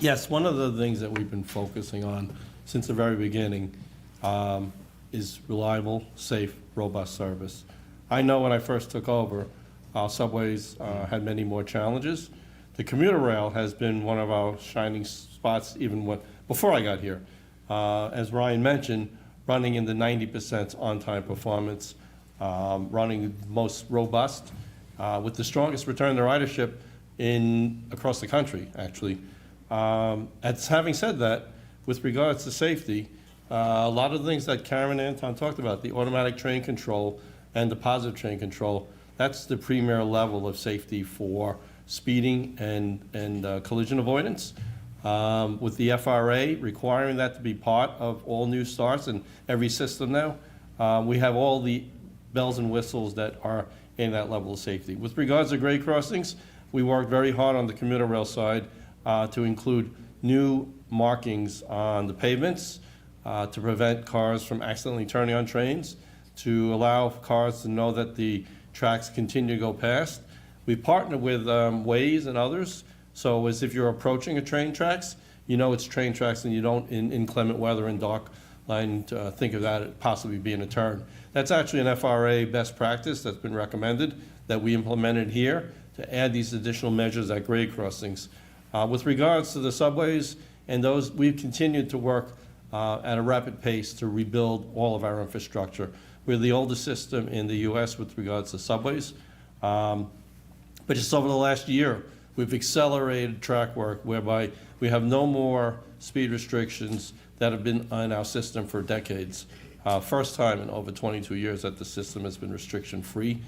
Yes, one of the things that we've been focusing on since the very beginning is reliable, safe, robust service. I know when I first took over, our subways had many more challenges. The commuter rail has been one of our shining spots even before I got here. As Ryan mentioned, running in the 90% on-time performance, running most robust, with the strongest return to ridership across the country, actually. Having said that, with regards to safety, a lot of the things that Karen and Anton talked about, the automatic train control and the positive train control, that's the premier level of safety for speeding and collision avoidance. with the FRA requiring that to be part of all new starts in every system now. We have all the bells and whistles that are in that level of safety. With regards to grade crossings, we worked very hard on the commuter rail side to include new markings on the pavements to prevent cars from accidentally turning on trains, to allow cars to know that the tracks continue to go past. We partnered with Waze and others, so as if you're approaching a train tracks, you know it's train tracks and you don't, in inclement weather and dark line, think of that possibly being a turn. That's actually an FRA best practice that's been recommended that we implemented here to add these additional measures at grade crossings. With regards to the subways and those, we've continued to work at a rapid pace to rebuild all of our infrastructure. We're the oldest system in the US with regards to subways. But just over the last year, we've accelerated track work whereby we have no more speed restrictions that have been in our system for decades. First time in over 22 years that the system has been restriction-free.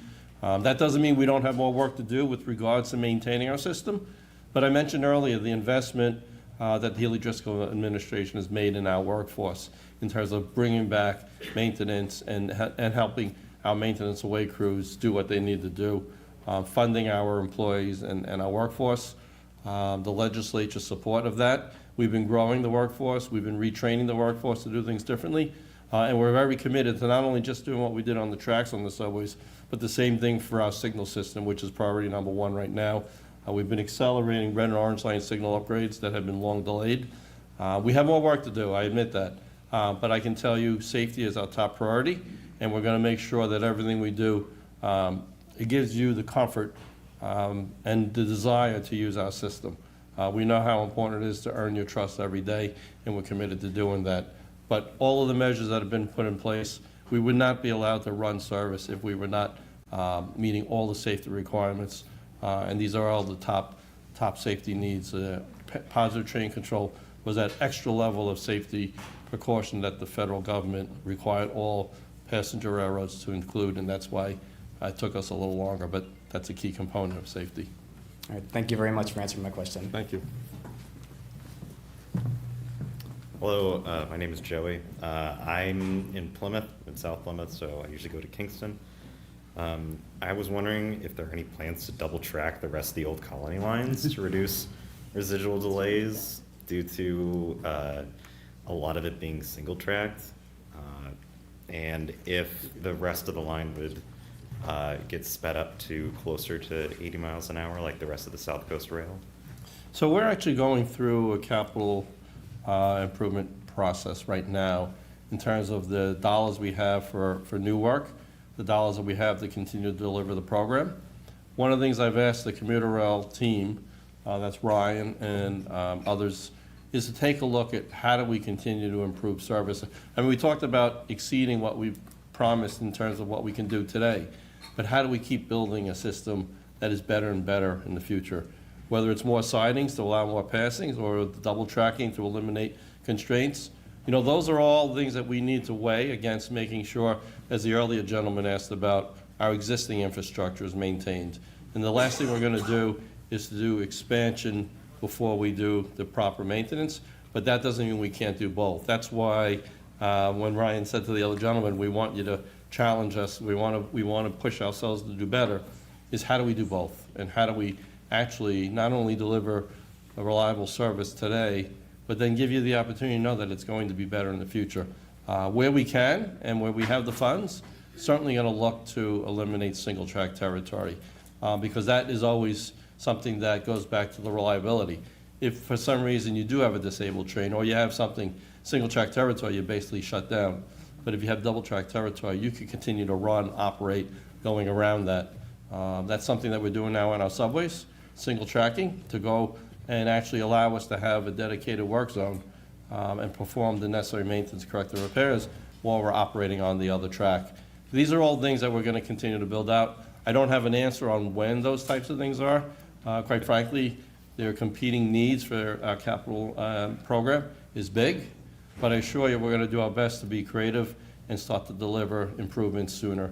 That doesn't mean we don't have more work to do with regards to maintaining our system, but I mentioned earlier the investment that the Healy Driscoll administration has made in our workforce in terms of bringing back maintenance and helping our maintenance away crews do what they need to do, funding our employees and our workforce, the legislature's support of that. We've been growing the workforce, we've been retraining the workforce to do things differently, and we're very committed to not only just doing what we did on the tracks on the subways, but the same thing for our signal system, which is priority number one right now. We've been accelerating red and orange line signal upgrades that have been long delayed. We have more work to do, I admit that, but I can tell you safety is our top priority, and we're going to make sure that everything we do, it gives you the comfort and the desire to use our system. We know how important it is to earn your trust every day, and we're committed to doing that. But all of the measures that have been put in place, we would not be allowed to run service if we were not meeting all the safety requirements. And these are all the top safety needs. Positive train control was that extra level of safety precaution that the federal government required all passenger railroads to include, and that's why it took us a little longer, but that's a key component of safety. All right, thank you very much for answering my question. Thank you. Hello, my name is Joey. I'm in Plymouth, in South Plymouth, so I usually go to Kingston. I was wondering if there are any plans to double track the rest of the old colony lines to reduce residual delays due to a lot of it being single tracked, and if the rest of the line would get sped up to closer to 80 miles an hour like the rest of the SouthCoast Rail. So we're actually going through a capital improvement process right now in terms of the dollars we have for new work, the dollars that we have to continue to deliver the program. One of the things I've asked the commuter rail team, that's Ryan and others, is to take a look at how do we continue to improve service. I mean, we talked about exceeding what we've promised in terms of what we can do today, but how do we keep building a system that is better and better in the future? Whether it's more sidings to allow more passings or double tracking to eliminate constraints. You know, those are all things that we need to weigh against making sure, as the earlier gentleman asked about, our existing infrastructure is maintained. And the last thing we're going to do is to do expansion before we do the proper maintenance, but that doesn't mean we can't do both. That's why when Ryan said to the other gentleman, we want you to challenge us, we want to push ourselves to do better, is how do we do both? And how do we actually not only deliver a reliable service today, but then give you the opportunity to know that it's going to be better in the future. Where we can and where we have the funds, certainly going to look to eliminate single track territory because that is always something that goes back to the reliability. If for some reason you do have a disabled train or you have something single track territory, you're basically shut down. But if you have double track territory, you can continue to run, operate, going around that. That's something that we're doing now in our subways, single tracking, to go and actually allow us to have a dedicated work zone and perform the necessary maintenance, corrective repairs while we're operating on the other track. These are all things that we're going to continue to build out. I don't have an answer on when those types of things are. Quite frankly, their competing needs for our capital program is big, but I assure you we're going to do our best to be creative and start to deliver improvements sooner.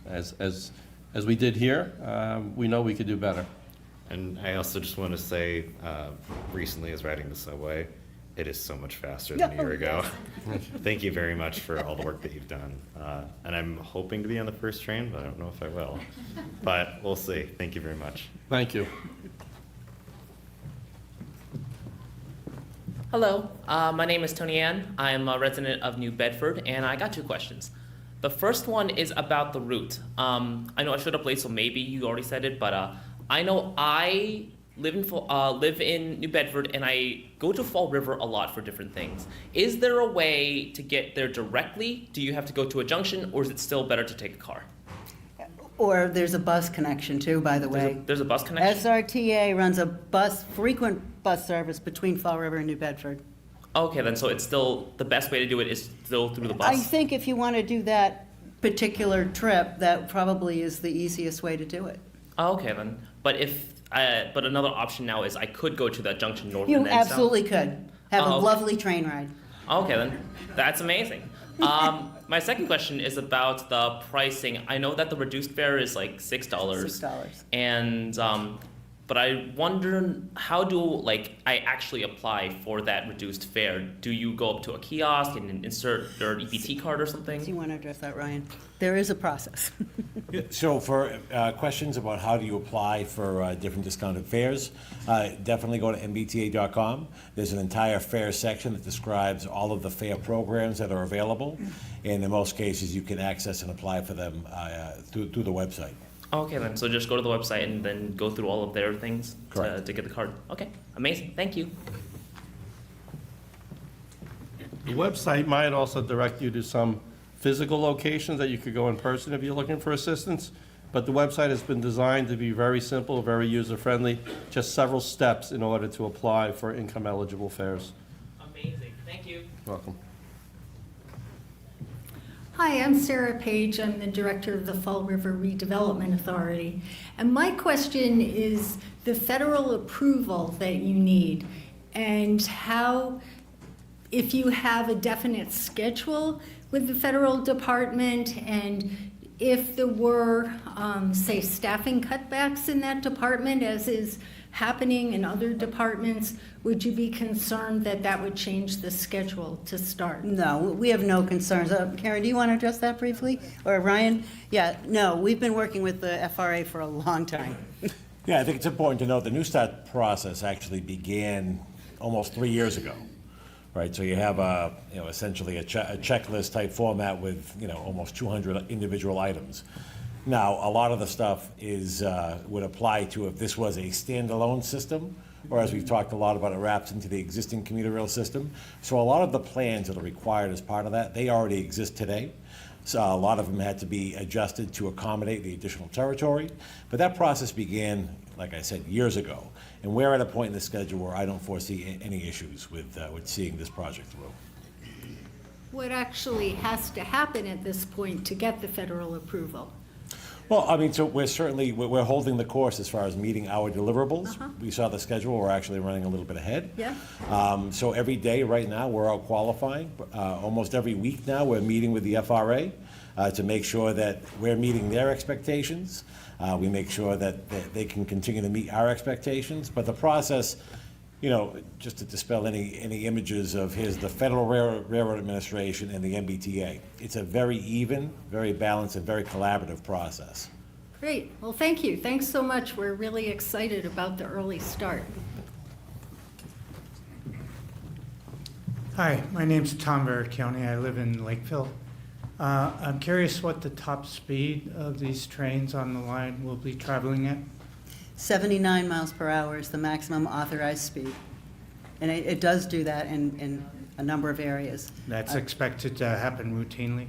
As we did here, we know we could do better. And I also just want to say, recently I was riding the subway. It is so much faster than a year ago. Thank you very much for all the work that you've done. And I'm hoping to be on the first train, but I don't know if I will. But we'll see. Thank you very much. Thank you. Hello, my name is Tony Ann. I'm a resident of New Bedford, and I got two questions. The first one is about the route. I know I showed up late, so maybe you already said it, but I know I live in New Bedford, and I go to Fall River a lot for different things. Is there a way to get there directly? Do you have to go to a junction, or is it still better to take a car? Or there's a bus connection too, by the way. There's a bus connection? SRTA runs a frequent bus service between Fall River and New Bedford. Okay, then, so it's still, the best way to do it is still through the bus? I think if you want to do that particular trip, that probably is the easiest way to do it. Okay, then. But another option now is I could go to that junction north You and then south. absolutely could. Have a Okay. lovely train ride. Okay, then. That's amazing. My second question is about the pricing. I know that the reduced fare is like $6. $6. And, but I wonder, how do, I actually apply for that reduced fare? Do you go up to a kiosk and insert your EPT card or something? Do you want to address that, Ryan? There is a process. So for questions about how do you apply for different discounted fares, definitely go to mbta.com. There's an entire fare section that describes all of the fare programs that are available. And in most cases, you can access and apply for them through the website. Okay, then. So just go to the website and then go through all of their things Correct. to get the card. Okay, amazing. Thank you. The website might also direct you to some physical locations that you could go in person if you're looking for assistance. But the website has been designed to be very simple, very user-friendly, just several steps in order to apply for income-eligible fares. Amazing. Thank you. Welcome. Hi, I'm Sarah Page. I'm the director of the Fall River Redevelopment Authority. And my question is the federal approval that you need and how, if you have a definite schedule with the federal department, and if there were, say, staffing cutbacks in that department, as is happening in other departments, would you be concerned that that would change the schedule to start? No, we have no concerns. Karen, do you want to address that briefly? Or Ryan? Yeah, no, we've been working with the FRA for a long time. Yeah, I think it's important to note the New Start process actually began almost 3 years ago, right? So you have essentially a checklist type format with, almost 200 individual items. Now, a lot of the stuff would apply to if this was a standalone system, or as we've talked a lot about, it wraps into the existing commuter rail system. So a lot of the plans that are required as part of that, they already exist today. So a lot of them had to be adjusted to accommodate the additional territory. But that process began, like I said, years ago. And we're at a point in the schedule where I don't foresee any issues with seeing this project through. What actually has to happen at this point to get the federal approval? Well, I mean, so we're holding the course as far as meeting our deliverables. We saw the schedule, we're actually running a little bit ahead. Yeah. So every day right now, we're out qualifying. Almost every week now, we're meeting with the FRA to make sure that we're meeting their expectations. We make sure that they can continue to meet our expectations. But the process, just to dispel any images of the Federal Railroad Administration and the MBTA. It's a very even, very balanced, and very collaborative process. Great. Well, thank you. Thanks so much. We're really excited about the early start. Hi, my name's Tom Vericchione. I live in Lakeville. I'm curious what the top speed of these trains on the line will be traveling at. 79 miles per hour is the maximum authorized speed. And it does do that in a number of areas. That's expected to happen routinely?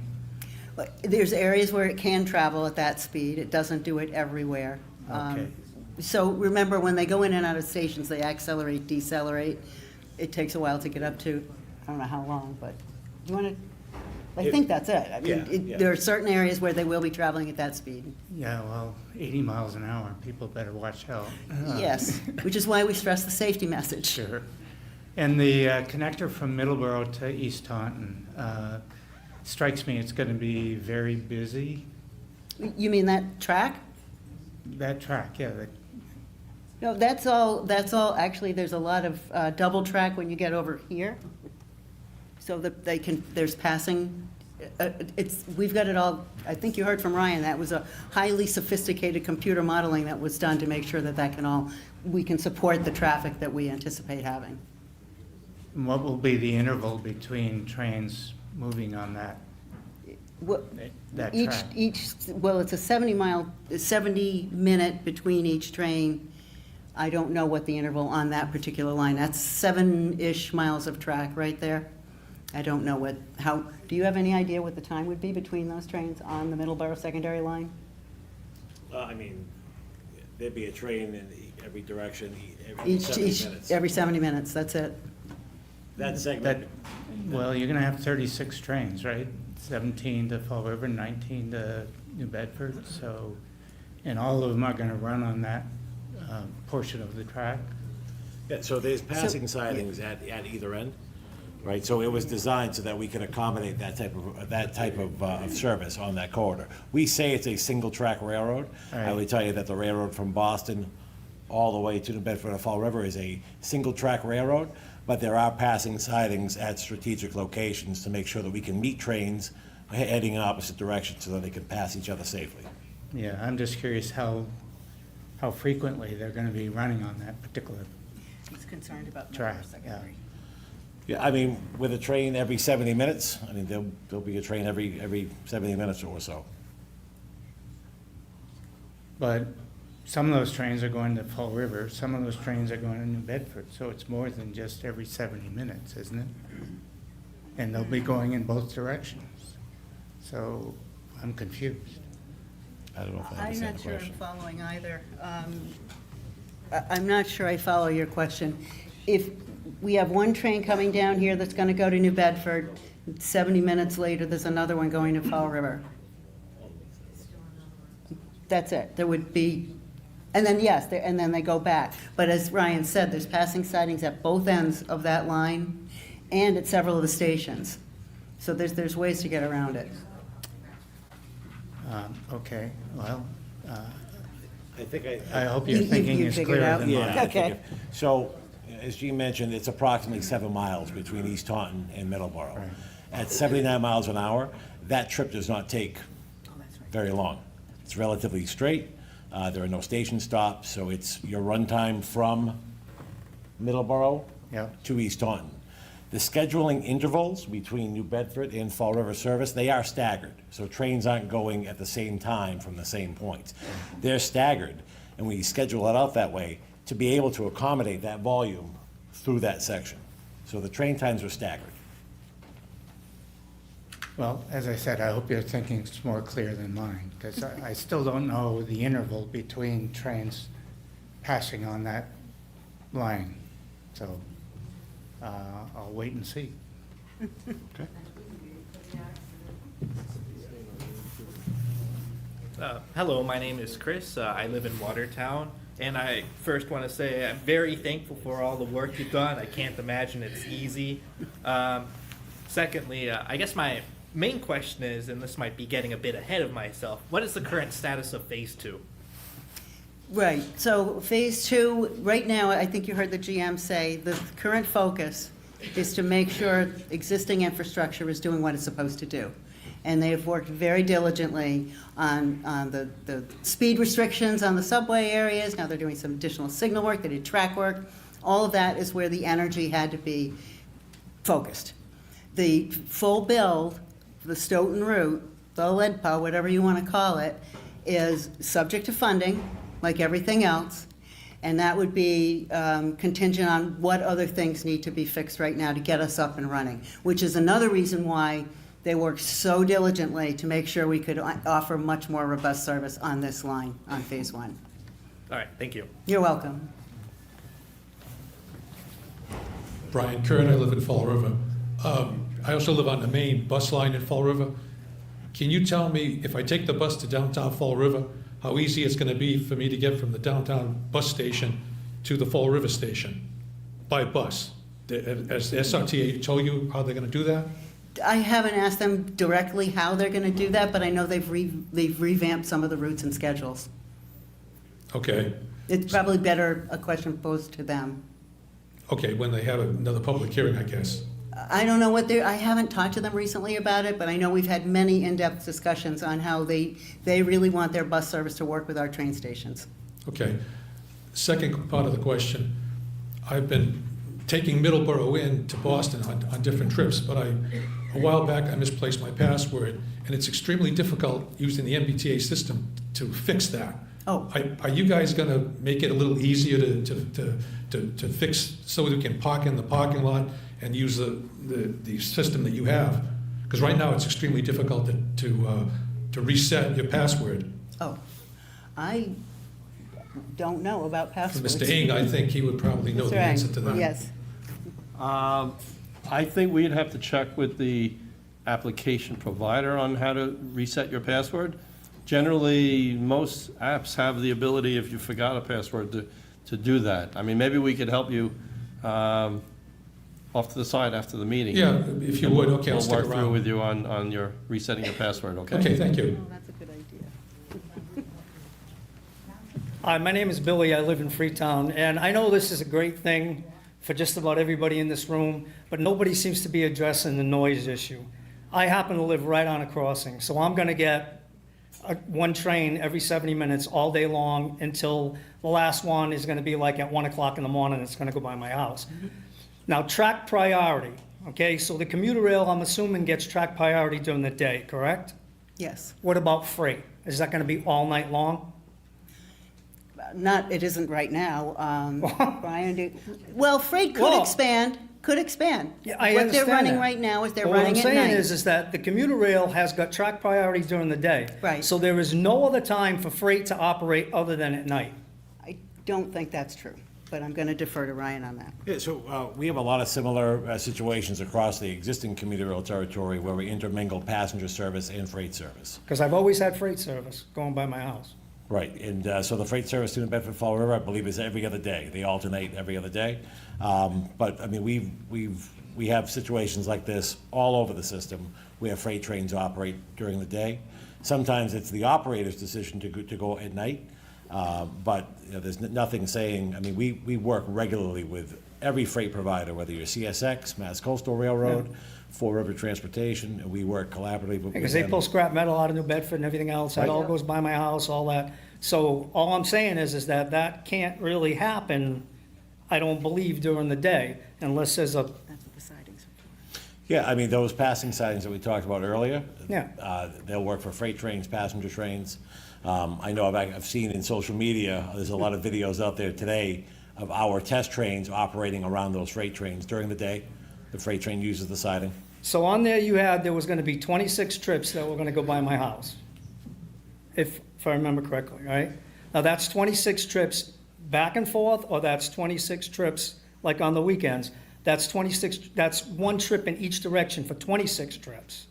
There's areas where it can travel at that speed. It doesn't do it everywhere. Okay. So remember, when they go in and out of stations, they accelerate, decelerate. It takes a while to get up to, I don't know how long, but you want to, I think that's it. I mean, there are certain areas where they will be traveling at that speed. Yeah, well, 80 miles an hour. People better watch out. Yes, which is why we stress the safety message. Sure. And the connector from Middleborough to East Taunton, strikes me it's going to be very busy. You mean that track? That track, yeah. No, that's all, actually, there's a lot of double track when you get over here, so that they can, there's passing, we've got it all, I think you heard from Ryan, that was a highly sophisticated computer modeling that was done to make sure that that can all, we can support the traffic that we anticipate having. And what will be the interval between trains moving on that track? Well, it's a 70-minute between each train. I don't know what the interval on that particular line, that's 7-ish miles of track right there. I don't know do you have any idea what the time would be between those trains on the Middleborough secondary line? I mean, there'd be a train in every direction, every 70 minutes. Every 70 minutes, that's it. That segment. Well, you're gonna have 36 trains, right? 17 to Fall River, 19 to New Bedford, so, and all of them are gonna run on that portion of the track. Yeah, so there's passing sidings at either end, right? So it was designed so that we could accommodate that type of service on that corridor. We say it's a single-track railroad. I would tell you that the railroad from Boston all the way to New Bedford and Fall River is a single-track railroad, but there are passing sidings at strategic locations to make sure that we can meet trains heading in opposite directions so that they can pass each other safely. Yeah, I'm just curious how frequently they're gonna be running on that particular He's concerned about track, Middleborough yeah. secondary. Yeah, I mean, with a train every 70 minutes, I mean, there'll be a train every 70 minutes or so. But some of those trains are going to Fall River, some of those trains are going to New Bedford, so it's more than just every 70 minutes, isn't it? And they'll be going in both directions. So I'm confused. I don't know if I I'm understand not the sure I'm question. following either. I'm not sure I follow your question. If we have one train coming down here that's going to go to New Bedford, 70 minutes later, there's another one going to Fall River. That's it. There would be, and then, yes, and then they go back. But as Ryan said, there's passing sidings at both ends of that line and at several of the stations. So there's ways to get around it. Okay, well, I think I hope your thinking you is figured clearer out? than Yeah, mine. I think Okay. so, as Gene mentioned, it's approximately 7 miles between East Taunton and Middleborough. Right. At 79 miles an hour, that trip does not take very long. It's relatively straight. There are no station stops, so it's your runtime from Middleborough Yeah. to East Taunton. The scheduling intervals between New Bedford and Fall River service, they are staggered. So trains aren't going at the same time from the same points. They're staggered, and we schedule it out that way to be able to accommodate that volume through that section. So the train times are staggered. Well, as I said, I hope your thinking's more clear than mine, because I still don't know the interval between trains passing on that line. So I'll wait and see. Okay. Hello, my name is Chris. I live in Watertown, and I first want to say I'm very thankful for all the work you've done. I can't imagine it's easy. Secondly, I guess my main question is, and this might be getting a bit ahead of myself, what is the current status of Phase 2? Right, so Phase 2, right now, I think you heard the GM say, the current focus is to make sure existing infrastructure is doing what it's supposed to do. And they have worked very diligently on the speed restrictions on the subway areas. Now they're doing some additional signal work, they did track work. All of that is where the energy had to be focused. The full build, the Stoughton route, the LEDPA, whatever you want to call it, is subject to funding, like everything else, and that would be contingent on what other things need to be fixed right now to get us up and running, which is another reason why they worked so diligently to make sure we could offer much more robust service on this line, on Phase 1. All right, thank you. You're welcome. Brian Kern, I live in Fall River. I also live on the main bus line in Fall River. Can you tell me, if I take the bus to downtown Fall River, how easy it's going to be for me to get from the downtown bus station to the Fall River station by bus? Has SRTA told you how they're going to do that? I haven't asked them directly how they're going to do that, but I know they've revamped some of the routes and schedules. Okay. It's probably better a question posed to them. Okay, when they have another public hearing, I guess. I don't know I haven't talked to them recently about it, but I know we've had many in-depth discussions on how they really want their bus service to work with our train stations. Okay. Second part of the question, I've been taking Middleborough in to Boston on different trips, but a while back I misplaced my password, and it's extremely difficult using the MBTA system to fix that. Oh. Are you guys going to make it a little easier to fix so we can park in the parking lot and use the system that you have? Because right now it's extremely difficult to reset your password. Oh, I don't know about For passwords. Mr. Ing, I think he would probably know Mr. the answer Ing, to that. Yes. I think we'd have to check with the application provider on how to reset your password. Generally, most apps have the ability, if you forgot a password, to do that. I mean, maybe we could help you off to the side after the meeting. Yeah, if you would, okay, I'll stick We'll work through around. with you on your resetting your password, okay? Okay, thank you. Oh, that's a good idea. Hi, my name is Billy. I live in Freetown, and I know this is a great thing for just about everybody in this room, but nobody seems to be addressing the noise issue. I happen to live right on a crossing, so I'm going to get one train every 70 minutes all day long until the last one is going to be like at 1 o'clock in the morning. It's going to go by my house. Now, track priority, okay? So the commuter rail, I'm assuming, gets track priority during the day, correct? Yes. What about freight? Is that going to be all night long? It isn't right now. Brian, well, freight could Well- expand. Yeah, I What understand they're running that. right now is they're But running at What I'm saying night. is that the commuter rail has got track priority during the day. Right. So there is no other time for freight to operate other than at night. I don't think that's true, but I'm going to defer to Ryan on that. Yeah, so we have a lot of similar situations across the existing commuter rail territory where we intermingle passenger service and freight service. Because I've always had freight service going by my house. Right, and so the freight service to New Bedford Fall River, I believe, is every other day. They alternate every other day. But, I mean, we have situations like this all over the system where freight trains operate during the day. Sometimes it's the operator's decision to go at night, but you know, there's nothing saying, I mean, we work regularly with every freight provider, whether you're CSX, Mass Coastal Railroad, Fall River Transportation, and we work collaboratively with them. Because they pull scrap metal out of New Bedford and everything else. That Right. all goes by my house, all that. So all I'm saying is that that can't really happen, I don't believe, during the day unless there's a, That's what the sidings are for. Yeah, I mean, those passing signs that we talked about earlier. Yeah. They'll work for freight trains, passenger trains. I know I've seen in social media, there's a lot of videos out there today of our test trains operating around those freight trains during the day. The freight train uses the siding. So on there you had, there was gonna be 26 trips that were gonna go by my house, if I remember correctly, right? Now, that's 26 trips back and forth, or that's 26 trips, like on the weekends? That's 26, that's one trip in each direction for 26 trips.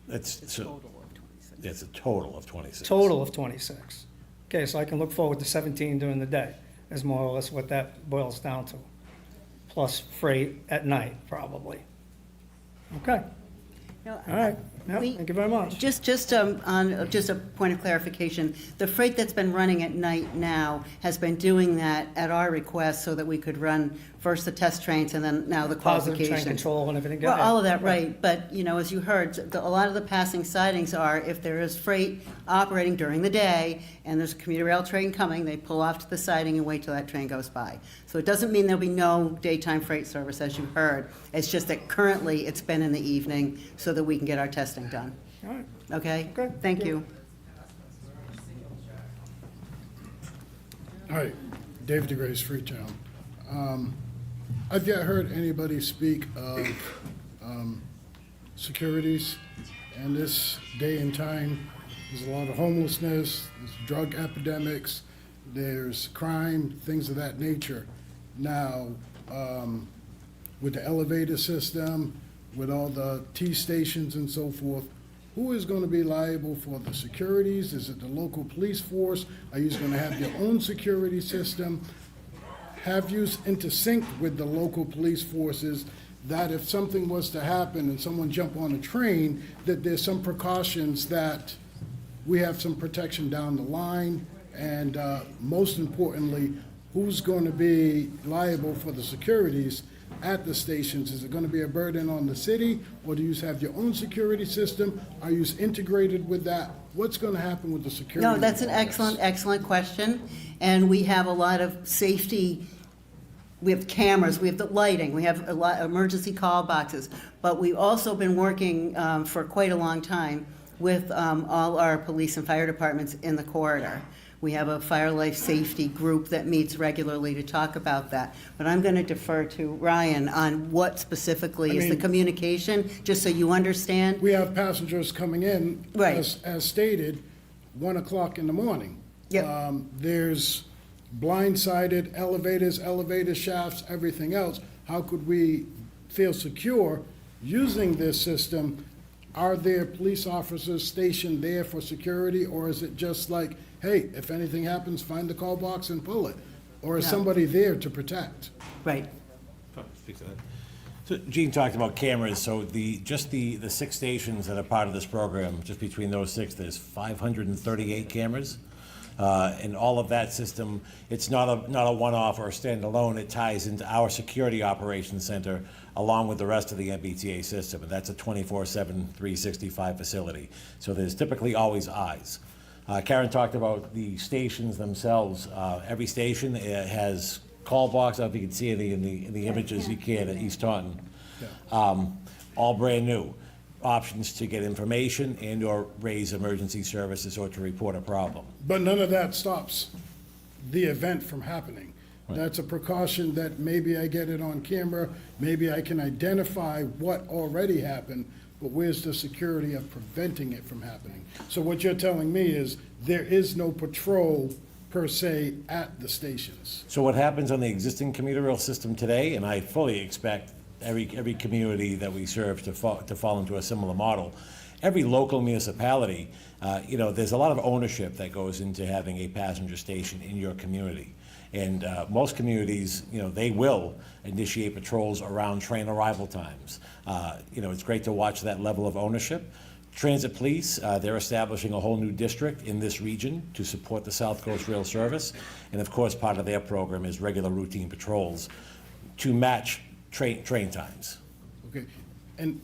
It's a total of 26. Total of 26. Okay, so I can look forward to 17 during the day, is more or less what that boils down to. Plus freight at night, probably. Okay, No, all right, yeah, we- thank you very much. Just a point of clarification, the freight that's been running at night now has been doing that at our request so that we could run first the test trains and then now the Positive qualifications. train control and everything. Go Well, ahead. all of that, right, but, you know, as you heard, a lot of the passing sightings are if there is freight operating during the day and there's a commuter rail train coming, they pull off to the siding and wait till that train goes by. So it doesn't mean there'll be no daytime freight service, as you heard. It's just that currently it's been in the evening so that we can get our testing done. All right. Okay? Okay. Thank you. Hi, David DeGrace, Freetown. I've yet heard anybody speak of securities in this day and time. There's a lot of homelessness, there's drug epidemics, there's crime, things of that nature. Now, with the elevator system, with all the T stations and so forth, who is going to be liable for the securities? Is it the local police force? Are you going to have your own security system? Have you intersynced with the local police forces that if something was to happen and someone jump on a train, that there's some precautions that we have some protection down the line And most importantly, who's going to be liable for the securities at the stations? Is it going to be a burden on the city, or do you have your own security system? Are you integrated with that? What's going to happen with the security? No, that's an of all this? excellent question. And we have a lot of safety, we have cameras, we have the lighting, we have a lot of emergency call boxes. But we've also been working for quite a long time with all our police and fire departments in the corridor. We have a fire life safety group that meets regularly to talk about that. But I'm going to defer to Ryan on what specifically is the communication, just so you understand. We have passengers coming in, Right. as stated, 1 o'clock in the morning. Yep. There's blindsided elevators, elevator shafts, everything else. How could we feel secure using this system? Are there police officers stationed there for security, or is it just like, hey, if anything happens, find the call box and pull it? Or is No. somebody there to protect? Right. Speak to that. So Gene talked about cameras, so the 6 stations that are part of this program, just between those 6, there's 538 cameras. And all of that system, it's not a one-off or a standalone, it ties into our security operations center along with the rest of the MBTA system, and that's a 24/7, 365 facility. So there's typically always eyes. Karen talked about the stations themselves. Every station has call box. I don't know if you can see any in the images you can at East Taunton. All brand new. Options to get information and or raise emergency services or to report a problem. But none of that stops the event from happening. That's a precaution that maybe I get it on camera, maybe I can identify what already happened, but where's the security of preventing it from happening? So what you're telling me is there is no patrol per se at the stations. So what happens on the existing commuter rail system today, and I fully expect every community that we serve to fall into a similar model, every local municipality, there's a lot of ownership that goes into having a passenger station in your community. And most communities, they will initiate patrols around train arrival times. It's great to watch that level of ownership. Transit Police, they're establishing a whole new district in this region to support the SouthCoast Rail service. And of course, part of their program is regular routine patrols to match train times. Okay, and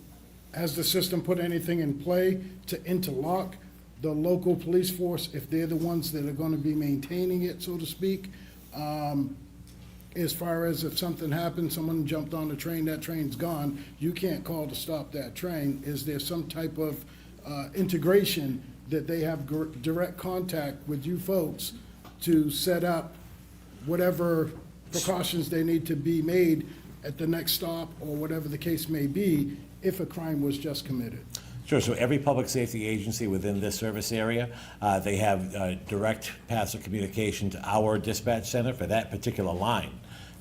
has the system put anything in play to interlock the local police force, if they're the ones that are going to be maintaining it, so to speak? As far as if something happened, someone jumped on the train, that train's gone, you can't call to stop that train. Is there some type of integration that they have direct contact with you folks to set up whatever precautions they need to be made at the next stop, or whatever the case may be, if a crime was just committed? Sure, so every public safety agency within this service area, they have direct paths of communication to our dispatch center for that particular line,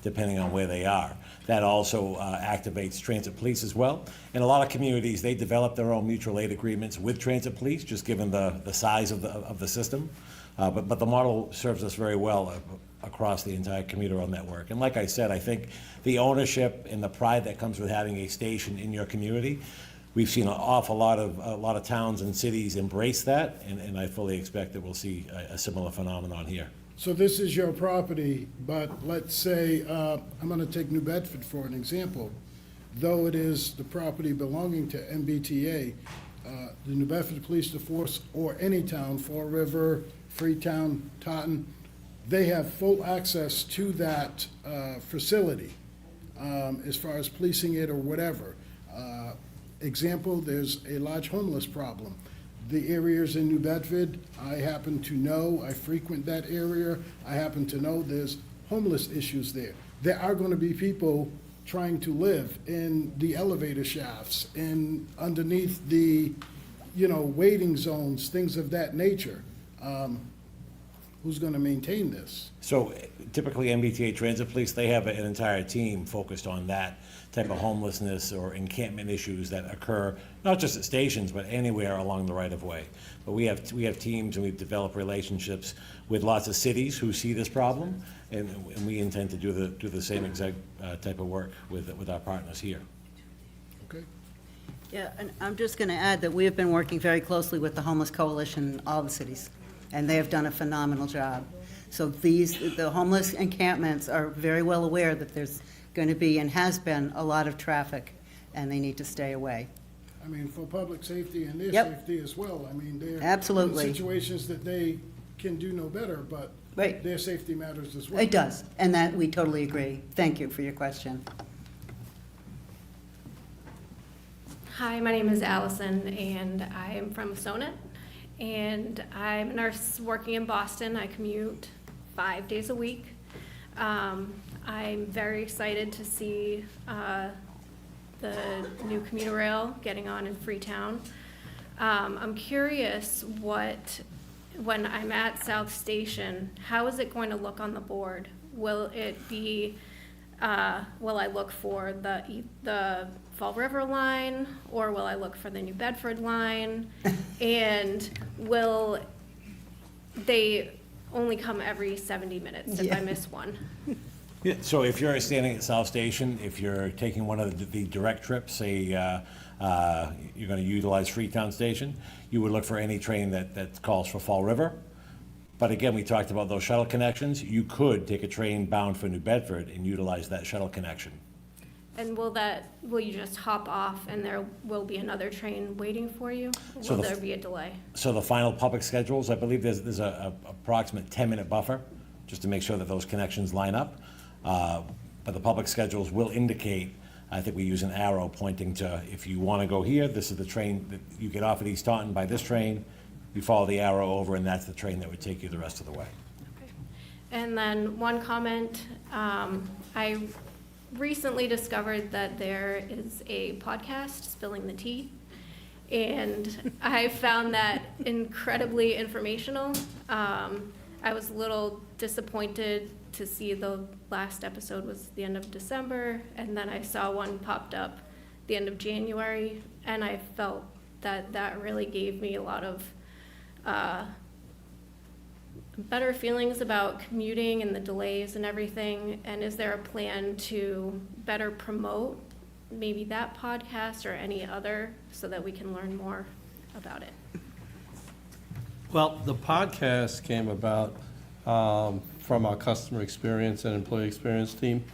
depending on where they are. That also activates Transit Police as well. In a lot of communities, they develop their own mutual aid agreements with Transit Police, just given the size of the system. But the model serves us very well across the entire commuter rail network. And like I said, I think the ownership and the pride that comes with having a station in your community, we've seen an awful lot of towns and cities embrace that, and I fully expect that we'll see a similar phenomenon here. So this is your property, but let's say, I'm going to take New Bedford for an example. Though it is the property belonging to MBTA, the New Bedford Police Force, or any town, Fall River, Freetown, Taunton, they have full access to that facility as far as policing it or whatever. Example, there's a large homeless problem. The areas in New Bedford, I happen to know, I frequent that area, I happen to know there's homeless issues there. There are going to be people trying to live in the elevator shafts and underneath the, waiting zones, things of that nature. Who's going to maintain this? So typically MBTA Transit Police, they have an entire team focused on that type of homelessness or encampment issues that occur, not just at stations, but anywhere along the right-of-way. But we have teams, and we've developed relationships with lots of cities who see this problem, and we intend to do the same exact type of work with our partners here. Okay. Yeah, and I'm just going to add that we have been working very closely with the Homeless Coalition in all the cities. and they have done a phenomenal job. So the homeless encampments are very well aware that there's going to be and has been a lot of traffic, and they need to stay away. I mean, for public safety and their Yep. safety as well. I mean, they're Absolutely. in situations that they can do no better, but Right. their safety matters as well. It does, and that, we totally agree. Thank you for your question. Hi, my name is Allison, and I am from Sonnet, and I'm a nurse working in Boston. I commute 5 days a week. I'm very excited to see the new commuter rail getting on in Freetown. I'm curious when I'm at South Station, how is it going to look on the board? Will it be, will I look for the Fall River line, or will I look for the New Bedford line? And will they only come every 70 minutes if I miss one? Yeah, so if you're standing at South Station, if you're taking one of the direct trips, say you're going to utilize Freetown Station, you would look for any train that calls for Fall River. But again, we talked about those shuttle connections. You could take a train bound for New Bedford and utilize that shuttle connection. And will you just hop off and there will be another train waiting for you? Or So will the- there be a delay? So the final public schedules, I believe there's a approximate 10-minute buffer, just to make sure that those connections line up. But the public schedules will indicate, I think we use an arrow pointing to, if you want to go here, this is the train, that you get off at East Taunton by this train, you follow the arrow over, and that's the train that would take you the rest of the way. And then one comment, I recently discovered that there is a podcast, Spilling the Tea, and I found that incredibly informational. I was a little disappointed to see the last episode was the end of December, and then I saw one popped up the end of January, and I felt that really gave me a lot of better feelings about commuting and the delays and everything. And is there a plan to better promote maybe that podcast or any other so that we can learn more about it? Well, the podcast came about from our customer experience and employee experience team,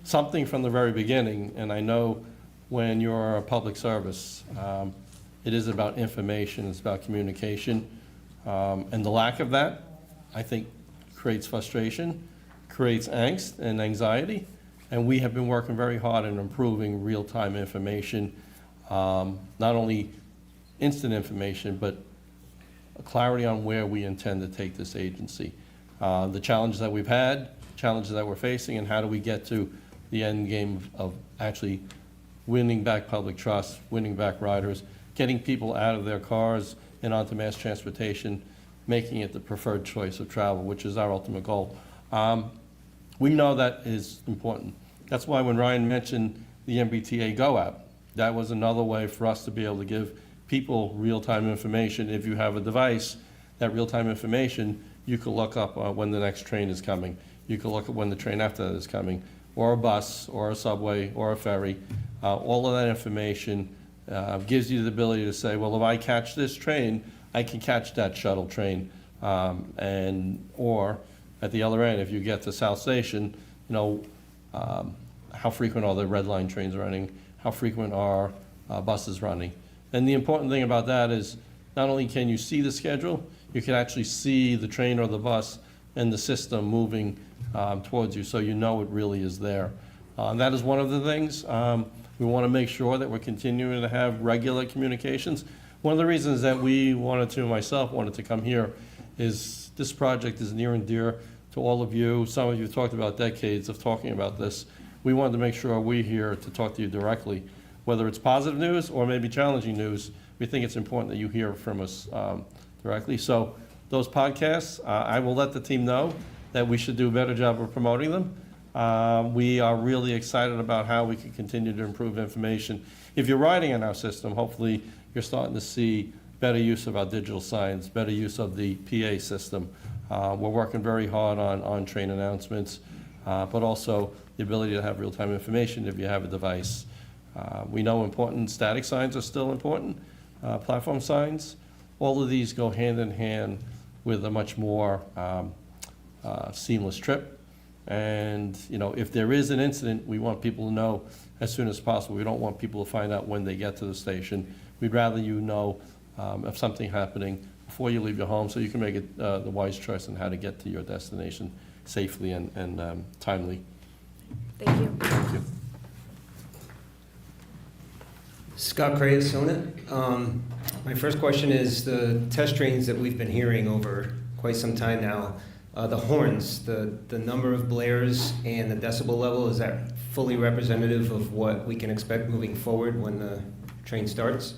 something from the very beginning. And I know when you're a public service, it is about information, it's about communication. And the lack of that, I think, creates frustration, creates angst and anxiety. And we have been working very hard on improving real-time information, not only instant information, but clarity on where we intend to take this agency. The challenges that we've had, challenges that we're facing, and how do we get to the end game of actually winning back public trust, winning back riders, getting people out of their cars and onto mass transportation, making it the preferred choice of travel, which is our ultimate goal. We know that is important. That's why when Ryan mentioned the MBTA Go app, that was another way for us to be able to give people real-time information. If you have a device, that real-time information, you could look up when the next train is coming. You could look at when the train after that is coming, or a bus, or a subway, or a ferry. All of that information gives you the ability to say, well, if I catch this train, I can catch that shuttle train. Or at the other end, if you get to South Station, you know, how frequent are the red line trains running? How frequent are buses running? And the important thing about that is not only can you see the schedule, you can actually see the train or the bus and the system moving towards you, so you know it really is there. That is one of the things. We want to make sure that we're continuing to have regular communications. One of the reasons that myself wanted to come here is this project is near and dear to all of you. Some of you talked about decades of talking about this. We wanted to make sure we're here to talk to you directly. Whether it's positive news or maybe challenging news, we think it's important that you hear from us directly. So those podcasts, I will let the team know that we should do a better job of promoting them. We are really excited about how we can continue to improve information. If you're riding in our system, hopefully you're starting to see better use of our digital signs, better use of the PA system. We're working very hard on train announcements, but also the ability to have real-time information if you have a device. We know important static signs are still important, platform signs. All of these go hand in hand with a much more seamless trip. And, you know, if there is an incident, we want people to know as soon as possible. We don't want people to find out when they get to the station. We'd rather you know of something happening before you leave your home, so you can make it the wise choice on how to get to your destination safely and timely. Thank you. Thank you. Scott Cray, Sonnet. My first question is the test trains that we've been hearing over quite some time now, the horns, the number of blares and the decibel level, is that fully representative of what we can expect moving forward when the train starts?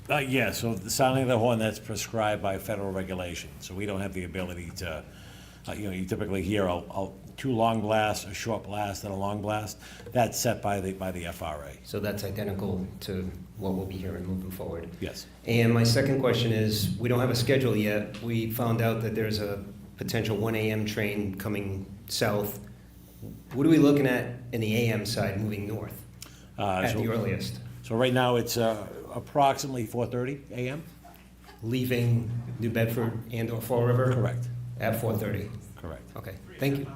Yeah, so the sounding of the horn, that's prescribed by federal regulation. So we don't have the ability to, you know, you typically hear two long blasts, a short blast, and a long blast. That's set by the FRA. So that's identical to what we'll be hearing moving forward? Yes. And my second question is, we don't have a schedule yet. We found out that there's a potential 1 a.m. train coming south. What are we looking at in the AM side moving north at the earliest? So right now, it's approximately 4:30 a.m. Leaving New Bedford and or Fall River? Correct. At 4:30? Correct. Okay, thank you.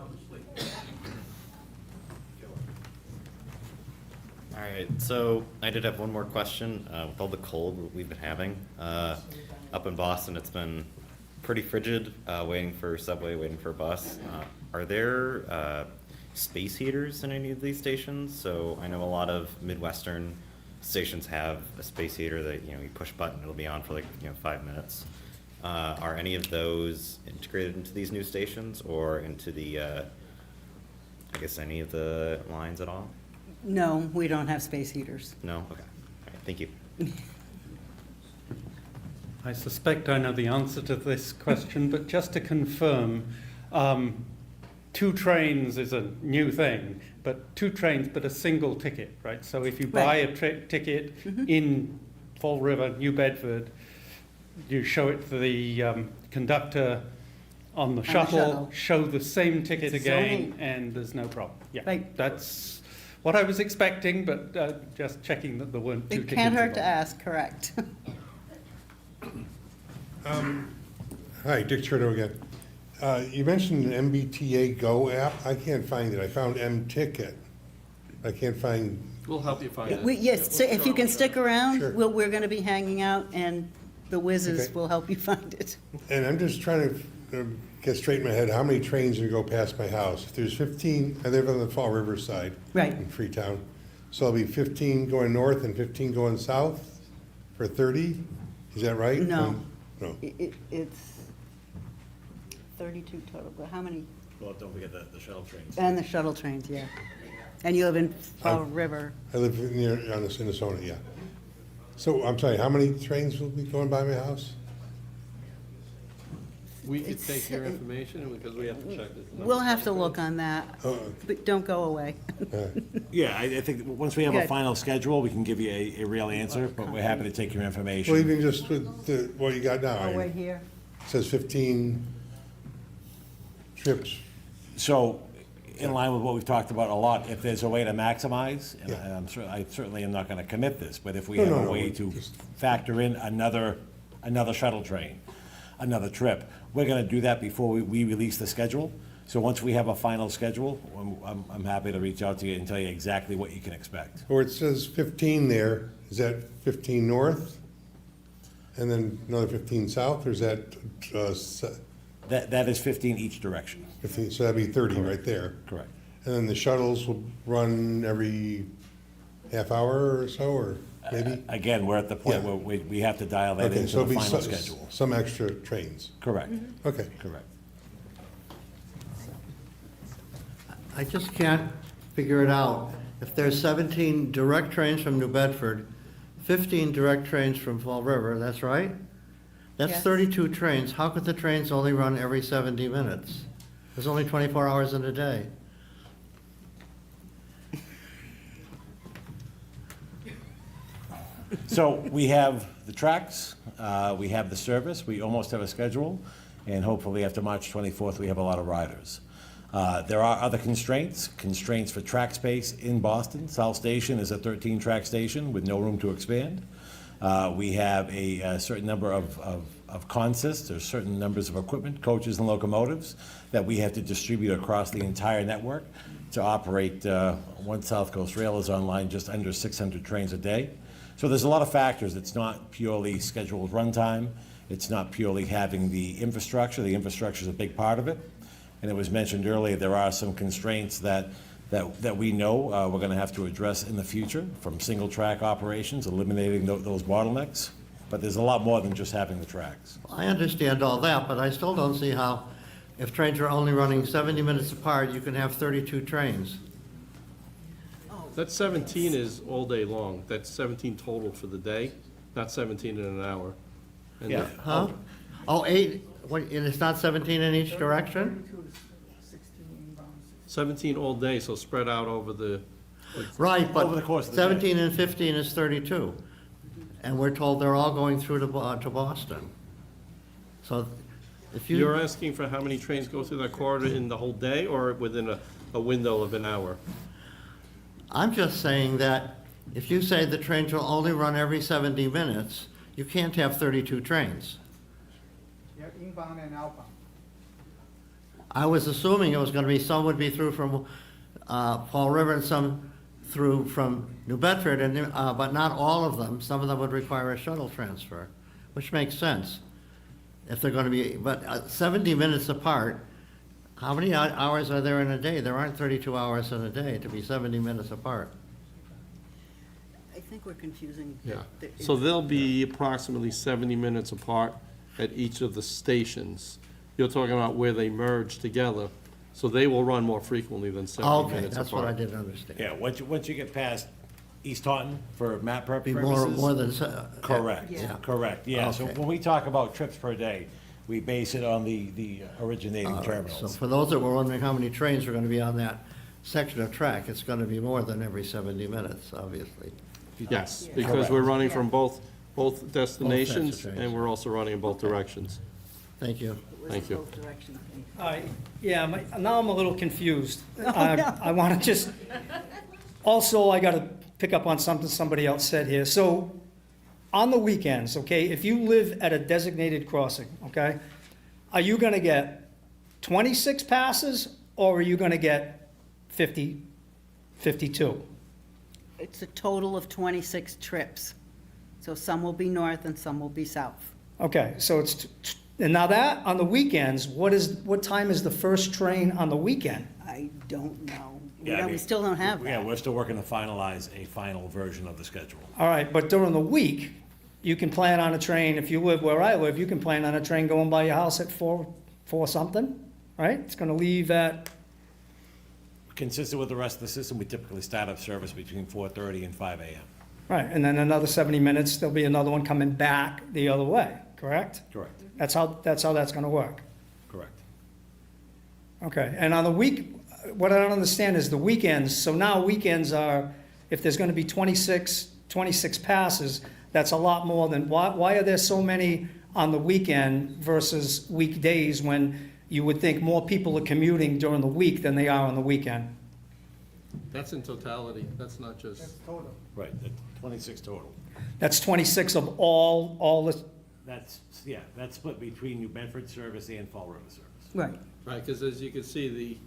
All right, so I did have one more question. With all the cold we've been having up in Boston, it's been pretty frigid, waiting for subway, waiting for bus. Are there space heaters in any of these stations? So I know a lot of Midwestern stations have a space heater that, you know, you push a button, it'll be on for like, you know, 5 minutes. Are any of those integrated into these new stations or into the, I guess, any of the lines at all? No, we don't have space heaters. No? Okay. All right, thank you. I suspect I know the answer to this question, but just to confirm, 2 trains is a new thing, but 2 trains, but a single ticket, right? So if you buy a ticket in Fall River, New Bedford, you show it to the conductor on the shuttle, show the same ticket again, and there's no problem. Yeah, that's what I was expecting, but just checking that there weren't 2 tickets. It can't hurt to involved. ask, correct. Hi, Dick Cherto again. You mentioned the MBTA Go app. I can't find it. I found M-Ticket. I can't find. We'll help you find it. Yes, so if you can stick around, Sure. we're going to be hanging out, and the whizzes Okay. will help you find it. And I'm just trying to get straight in my head, how many trains are going to go past my house? If there's 15, I live on the Fall River side. Right. In Freetown. So there'll be 15 going north and 15 going south for 30? Is that right? No. No. It's 32 total, but how many? Well, don't forget the shuttle trains. And the shuttle trains, yeah. And you live in Fall River. I live near, in the Sonnet, yeah. So, I'm sorry, how many trains will be going by my house? We could take your information because we have to check this. We'll have to look on that, but don't go away. Yeah, I think once we have a Good. final schedule, we can give you a real answer, but we're happy to take your information. Well, even just with what you got now. Oh, right here. It says 15 trips. So, in line with what we've talked about a lot, if there's a way to maximize, and I certainly am not going to commit this, but if we have a way to factor in another shuttle train, another trip, we're going to do that before we release the schedule. So once we have a final schedule, I'm happy to reach out to you and tell you exactly what you can expect. Or it says 15 there, is that 15 north? And then another 15 south, or is that? That is 15 each direction. 15, so that'd be 30 right there. Correct. And then the shuttles will run every half hour or so, or maybe? Again, we're at the point where we have to dial that Okay, into so the it'll be final schedule. some extra trains. Correct. Okay. Correct. I just can't figure it out. If there's 17 direct trains from New Bedford, 15 direct trains from Fall River, that's right? That's Yes. 32 trains. How could the trains only run every 70 minutes? There's only 24 hours in a day. So we have the tracks, we have the service, we almost have a schedule, and hopefully after March 24th, we have a lot of riders. There are other constraints for track space in Boston. South Station is a 13-track station with no room to expand. We have a certain number of consists, or certain numbers of equipment, coaches and locomotives, that we have to distribute across the entire network to operate, once South Coast Rail is online, just under 600 trains a day. So there's a lot of factors. It's not purely scheduled runtime. It's not purely having the infrastructure. The infrastructure is a big part of it. And it was mentioned earlier, there are some constraints that we know we're going to have to address in the future, from single track operations, eliminating those bottlenecks. But there's a lot more than just having the tracks. I understand all that, but I still don't see how, if trains are only running 70 minutes apart, you can have 32 trains. That 17 is all day long. That's 17 total for the day, not 17 in an hour. And Yeah. Huh? Oh, 8, what, and it's not 17 in each direction? 17 all day, so spread out over the, Right, Over the but course of the day. 17 and 15 is 32. And we're told they're all going through to Boston. So if you... you're asking for how many trains go through that corridor in the whole day, or within a window of an hour? I'm just saying that if you say the trains will only run every 70 minutes, you can't have 32 trains. Yeah, inbound and outbound. I was assuming it was going to be, some would be through from Fall River and some through from New Bedford, and but not all of them. Some of them would require a shuttle transfer, which makes sense if they're going to be, but 70 minutes apart, how many hours are there in a day? There aren't 32 hours in a day to be 70 minutes apart. I think we're confusing. Yeah. So they'll be approximately 70 minutes apart at each of the stations. You're talking about where they merge together, so they will run more frequently than 70 Okay, minutes apart. that's what I didn't understand. Yeah, once you get past East Taunton for map Be purposes. more than... Correct, Yeah. correct, yeah. So Okay. when we talk about trips per day, we base it on the originating All right, terminals. So for those that were wondering how many trains are going to be on that section of track, it's going to be more than every 70 minutes, obviously. Yes, because Correct. we're running from both destinations, trains. and we're also running in both directions. Thank you. Thank you. Yeah, now I'm a little confused. no. I want to just, also, I got to pick up on something somebody else said here. So, on the weekends, okay, if you live at a designated crossing, okay, are you going to get 26 passes, or are you going to get 52? It's a total of 26 trips. So some will be north and some will be south. Okay, so it's, and now that, on the weekends, what time is the first train on the weekend? I don't know. Yeah, I We mean, still don't have Yeah, that. we're still working to finalize a final version of the schedule. All right, but during the week, you can plan on a train, if you live where I live, you can plan on a train going by your house at 4 something, right? It's gonna leave at, Consistent with the rest of the system, we typically start up service between 4:30 and 5 a.m. right, and then another 70 minutes, there'll be another one coming back the other way, correct? Correct, That's how that's gonna work. correct. Okay, and on the week, what I don't understand is the weekends, so now weekends are, if there's gonna be 26 passes, that's a lot more than, why are there so many on the weekend versus weekdays when you would think more people are commuting during the week than they are on the weekend? That's in totality, that's not just. Right, 26 total. That's 26 of all the, That's split between New Bedford service and Fall River service. Right. Right, because as you can see,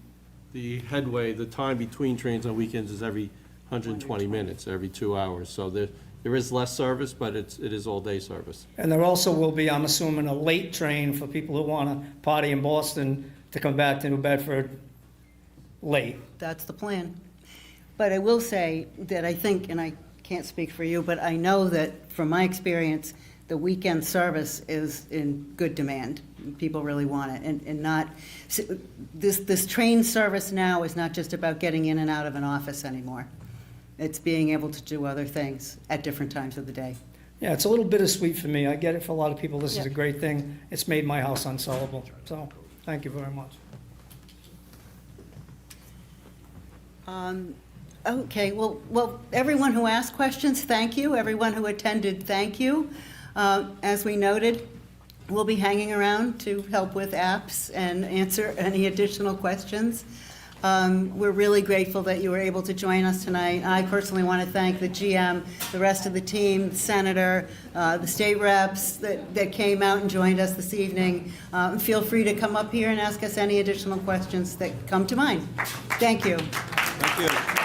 the headway, the time between trains on weekends is every 120 minutes, every 2 hours. So there is less service, but it is all-day service. and there also will be, I'm assuming, a late train for people who wanna party in Boston to come back to New Bedford late. That's the plan. But I will say that I think, and I can't speak for you, but I know that from my experience, the weekend service is in good demand. People really want it, and not, this train service now is not just about getting in and out of an office anymore. It's being able to do other things at different times of the day. Yeah, it's a little bittersweet for me. I get it for a lot of people. This is a Yeah. great thing. It's made my house unsellable. So, thank you very much. Okay, well, everyone who asked questions, thank you. Everyone who attended, thank you. As we noted, we'll be hanging around to help with apps and answer any additional questions. We're really grateful that you were able to join us tonight. I personally want to thank the GM, the rest of the team, the senator, the state reps that came out and joined us this evening. Feel free to come up here and ask us any additional questions that come to mind. Thank you. Thank you.